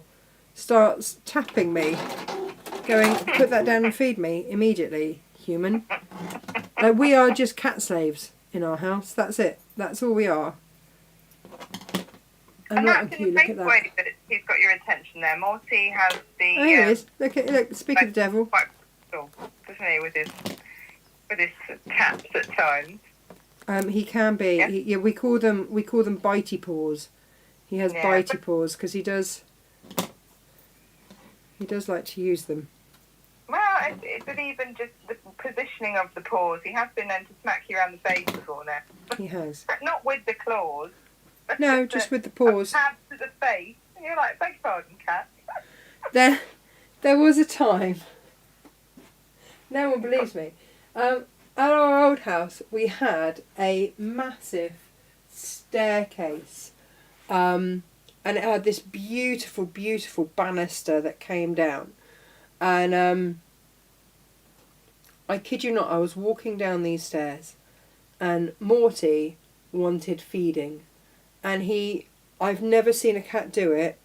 starts tapping me, going, put that down and feed me immediately, human. Like, we are just cat slaves in our house. That's it. That's all we are. And that's in the look at that. way that he's got your attention there. Morty has the... Oh, here he is. Look, speak of the devil. Quite cool, doesn't he, with his taps at times. He can be. Yeah. We call them bitey paws. He has bitey paws because he does like to use them. Well, but even just the positioning of the paws, he has been known to smack you around the face before now. He has. Not with the claws. No, just with the paws. Tab to the face. And you're like, beg pardon, cat. There was a time. No one believes me. At our old house, we had a massive staircase, and it had this beautiful, beautiful banister that came down. And I kid you not, I was walking down these stairs, and Morty wanted feeding, and I've never seen a cat do it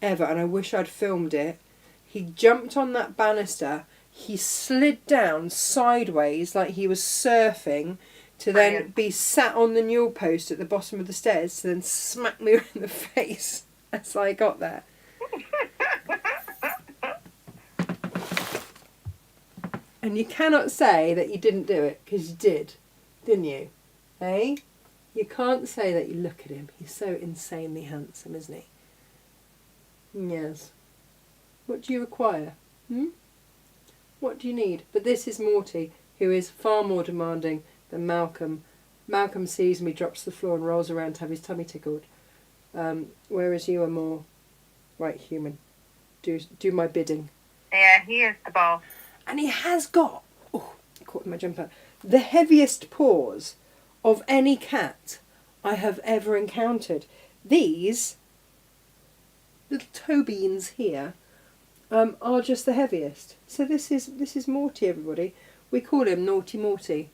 ever, and I wish I'd filmed it. He jumped on that banister. He slid down sideways like he was surfing to then be sat on the newel post at the bottom of the stairs to then smack me in the face as I got there. And you cannot say that you didn't do it, because you did, didn't you? Eh? You can't say that you look at him. He's so insanely handsome, isn't he? Yes. What do you require? What do you need? But this is Morty, who is far more demanding than Malcolm. Malcolm sees me, drops to the floor and rolls around to have his tummy tickled. Whereas you are more, right, human. Do my bidding. Yeah, he is the boss. And he has got, caught in my jumper, the heaviest paws of any cat I have ever encountered. These little toe beans here are just the heaviest. So this is Morty, everybody. We call him Naughty Morty.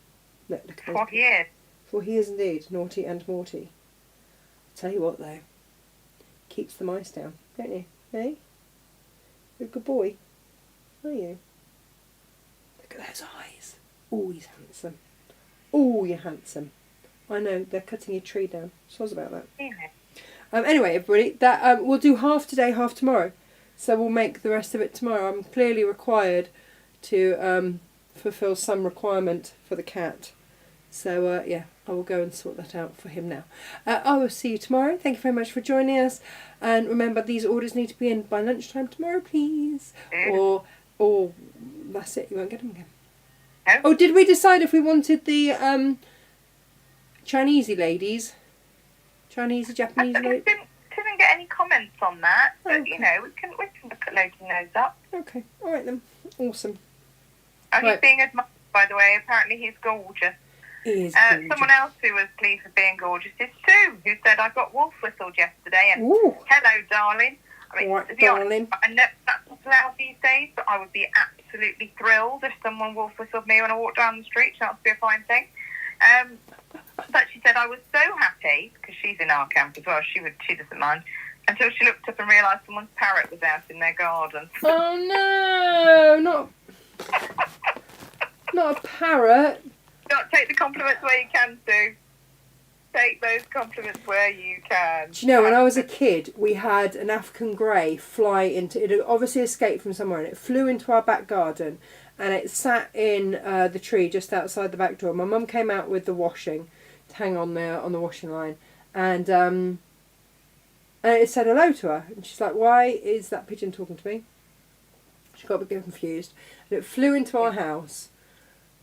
Look at For he is. For he is indeed Naughty and Morty. Tell you what though, keeps the mice down, don't you? Eh? You're a good boy, are you? Look at those eyes. Oh, he's handsome. Oh, you're handsome. I know, they're cutting your tree down. Soz about that. Yeah. Anyway, everybody, that we'll do half today, half tomorrow. So we'll make the rest of it tomorrow. I'm clearly required to fulfil some requirement for the cat. So, yeah, I will go and sort that out for him now. I will see you tomorrow. Thank you very much for joining us. And remember, these orders need to be in by lunchtime tomorrow, please. Or that's it, you won't get them again. No. Oh, did we decide if we wanted the Chinesey ladies? Japanese ladies? Didn't get any comments on that, but Okay. you know, we can look at loading those up. Okay, alright then. Awesome. Oh, he's Right. being admired, by the way. Apparently he's gorgeous. He is gorgeous. Someone else who was pleased with being gorgeous is Sue, who said, I got wolf whistled yesterday, and Ooh. hello, darling. I mean, Right, to be honest, darling. I know that's not allowed these days, but I would be absolutely thrilled if someone wolf whistled me when I walk down the street. That would be a fine thing. But she said, I was so happy, because she's in our camp as well, she doesn't mind, until she looked up and realised someone's parrot was out in their garden. Oh no, not a parrot. Don't take the compliments where you can, Sue. Take those compliments where you can. Do you know, when I was a kid, we had an African grey fly into, it had obviously escaped from somewhere, and it flew into our back garden, and it sat in the tree just outside the back door. My mum came out with the washing to hang on there on the washing line, and it said hello to her, and she's like, why is that pigeon talking to me? She got a bit confused, and it flew into our house,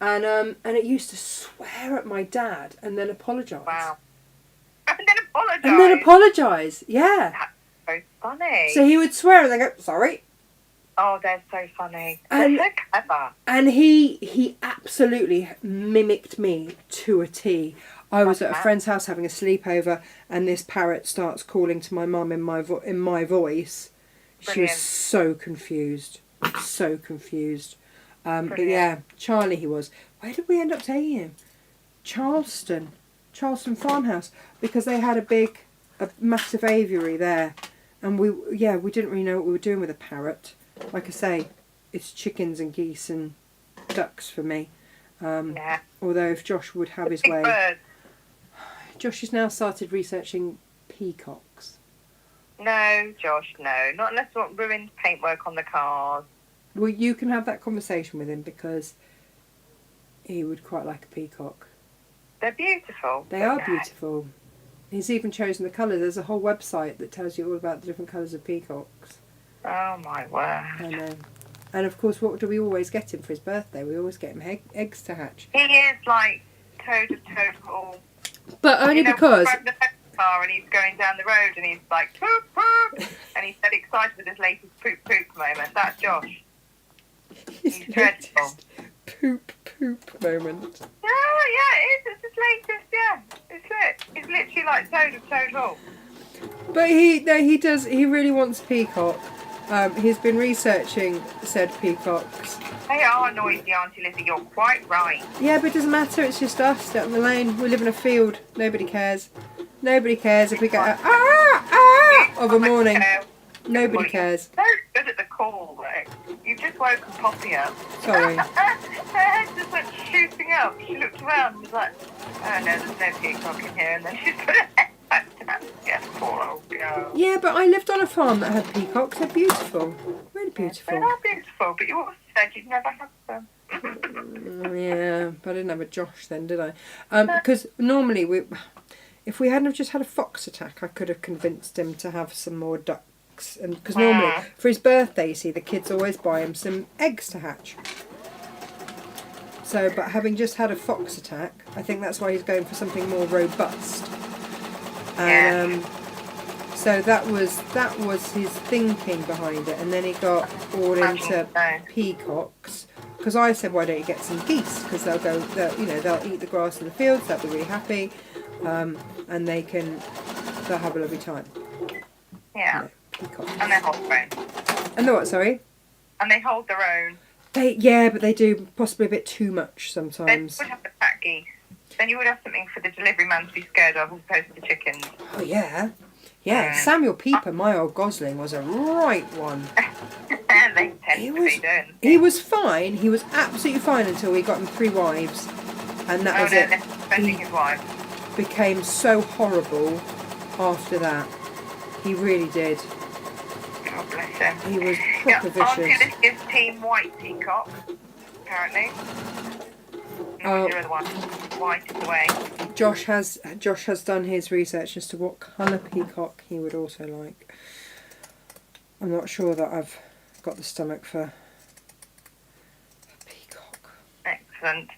and it used to swear at my dad and then apologise. Wow. And then apologise. And then apologise, yeah. That's so funny. So he would swear and then go, sorry. Oh, they're so funny. And- They're so clever. And he absolutely mimicked me to a T. I was at a friend's house having a sleepover, and this parrot starts calling to my mum in my voice. She was Brilliant. so confused. So confused. But Brilliant. yeah, Charlie he was. Where did we end up taking him? Charleston farmhouse, because they had a massive aviary there, and we didn't really know what we were doing with a parrot. Like I say, it's chickens and geese and ducks for me. Yeah. Although if Josh would have his Big way, bird. Josh has now started researching peacocks. No, Josh, no. Not unless you want ruined paintwork on the cars. Well, you can have that conversation with him, because he would quite like a peacock. They're beautiful. They are beautiful. He's even chosen the colours. There's a whole website that tells you all about the different colours of peacocks. Oh, my word. I know. And of course, what do we always get him for his birthday? We always get him eggs to hatch. He is like total. But only you know, because... driving the car and he's going down the road and he's like, poop, poop. And he's so excited with his latest poop, poop moment. That's Josh. He's dreadful. Poop moment. Yeah, it is. It's his latest, yeah. It's literally like total. But he really wants a peacock. He's been researching said peacocks. They are noisy, Auntie Lizzie. You're quite right. Yeah, but it doesn't matter. It's just us out in the lane. We live in a field. Nobody cares. Nobody cares if we get of a morning. Nobody cares. Very good at the call, though. You've just woken Poppy up. Sorry. Her head just went shooting up. She looked around and was like, oh no, there's no peacock in here. And then she put her head back down. Yes, poor old girl. Yeah, but I lived on a farm that had peacocks. They're beautiful. Really They beautiful. are beautiful, but you also said you'd never have them. Yeah, but I didn't have a Josh then, did I? Because normally, if we hadn't have just had a fox attack, I could have convinced him to have some more ducks. And because normally, for his birthday, you see, the kids always buy him some eggs to hatch. So, but having just had a fox attack, I think that's why he's going for something more robust. And so that was his thinking behind it. And then he got all into peacocks. Because I said, why don't you get some geese? Because they'll eat the grass in the fields. They'll be really happy, and they'll have a lovely time. Yeah. No, peacocks. And they hold their own. And the what? Sorry. And they hold their own. But they do possibly a bit too much sometimes. They would have the fat geese. Then you would have something for the delivery man to be scared of, as opposed to chickens. Oh yeah. Yeah, Samuel Pepper, my old gosling, was a right one. They tend to be, don't they? He was fine. He was absolutely fine until we got him 3 wives, and that was it. Defending his wife. Became so horrible after that. He really did. God bless him. He was proper vicious. This is Team White Peacock, apparently. Oh. The other one. White is the way. Josh has done his research as to what colour peacock he would also like. I'm not sure that I've got the stomach for a peacock. Excellent.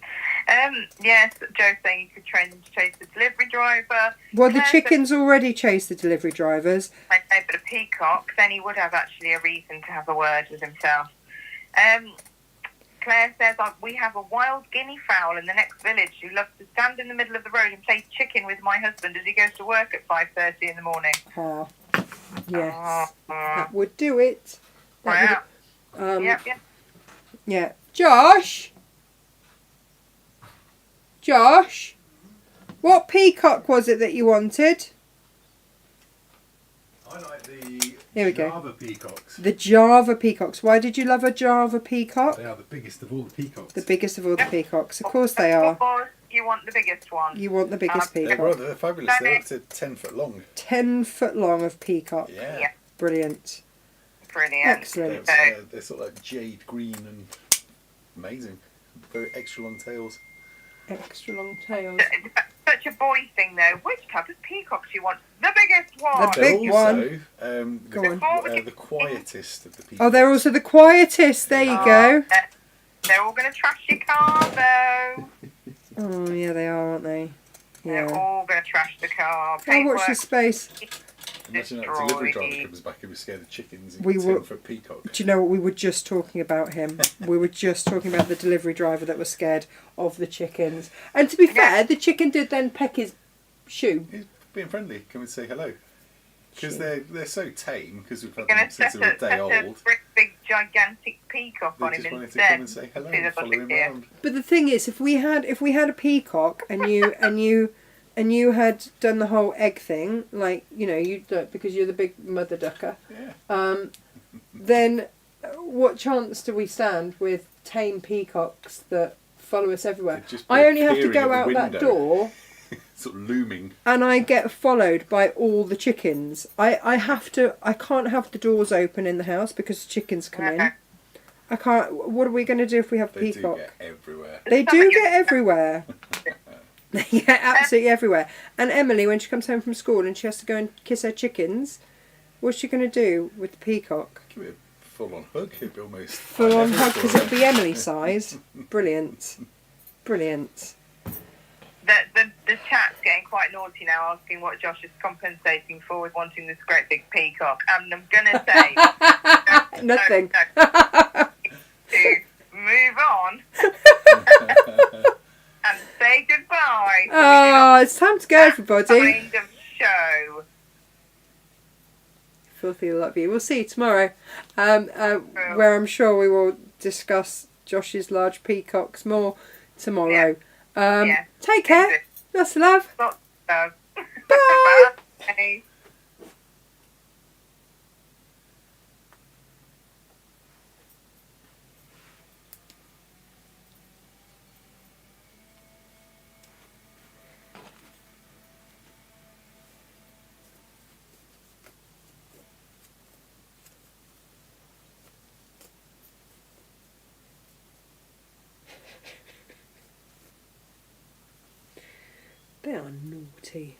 Yes, Joe's saying you could train them to chase the delivery driver. Well, the chickens already chase the delivery drivers. I know, but a peacock, then he would have actually a reason to have a word with himself. Claire says, we have a wild guinea fowl in the next village who loves to stand in the middle of the road and play chicken with my husband as he goes to work at 5:30 in the morning. Ah, yes. That would do it. Yep. Yeah. Josh, what peacock was it that you wanted? I like the Here we go. Java peacocks. The Java peacocks. Why did you love a Java peacock? They are the biggest of all the peacocks. The biggest of all the peacocks. Of course they are. You want the biggest one. You want the biggest peacock. They're fabulous. They're up to 10 foot long. 10 foot long of peacock. Yeah. Brilliant. Brilliant. Excellent. They're sort of like jade green and amazing. Very extra long tails. Extra long tails. Such a boy thing, though. Which type of peacocks do you want? The biggest one. The big They're one. also, Go on. the quietest of the peacocks. Oh, they're also the quietest. There you go. They're all going to trash your car, though. Oh, yeah, they are, aren't they? They're Yeah. all going to trash the car. Oh, watch this space. Imagine that delivery driver comes back and was scared of chickens and We gets were- him for a peacock. Do you know what? We were just talking about him. We were just talking about the delivery driver that was scared of the chickens. And to be fair, the chicken did then peck his shoe. He's being friendly. Come and say hello. Because they're so tame, because we've had You're them going to since set they were a a day old. big, gigantic peacock They on him just wanted instead. to come and say hello See the and follow him here. around. But the thing is, if we had a peacock and you had done the whole egg thing, like you because you're the big mother ducker, Yeah. then what chance do we stand with tame peacocks that follow us everywhere? They'd just I be only have to peering go at the out that window. door. Sort of looming. And I get followed by all the chickens. I can't have the doors open in the house because the chickens come in. I can't. What are we going to do if we have They peacock? do get everywhere. They do get everywhere. They get absolutely everywhere. And Emily, when she comes home from school and she has to go and kiss her chickens, what's she going to do with the peacock? Give it a full-on hug. It'd be almost Full on eye hug level because for it'll be Emily size. Brilliant. Brilliant. The chat's getting quite naughty now, asking what Josh is compensating for with wanting this great big peacock. And I'm going to say... Nothing. To move on and say goodbye. Oh, it's time to go, everybody. Kind of show. Filthy love you. We'll see you tomorrow, where I'm sure we will discuss Josh's large peacocks more tomorrow. Take care. Lots of love. Lots of love. Bye. Bye. They are naughty.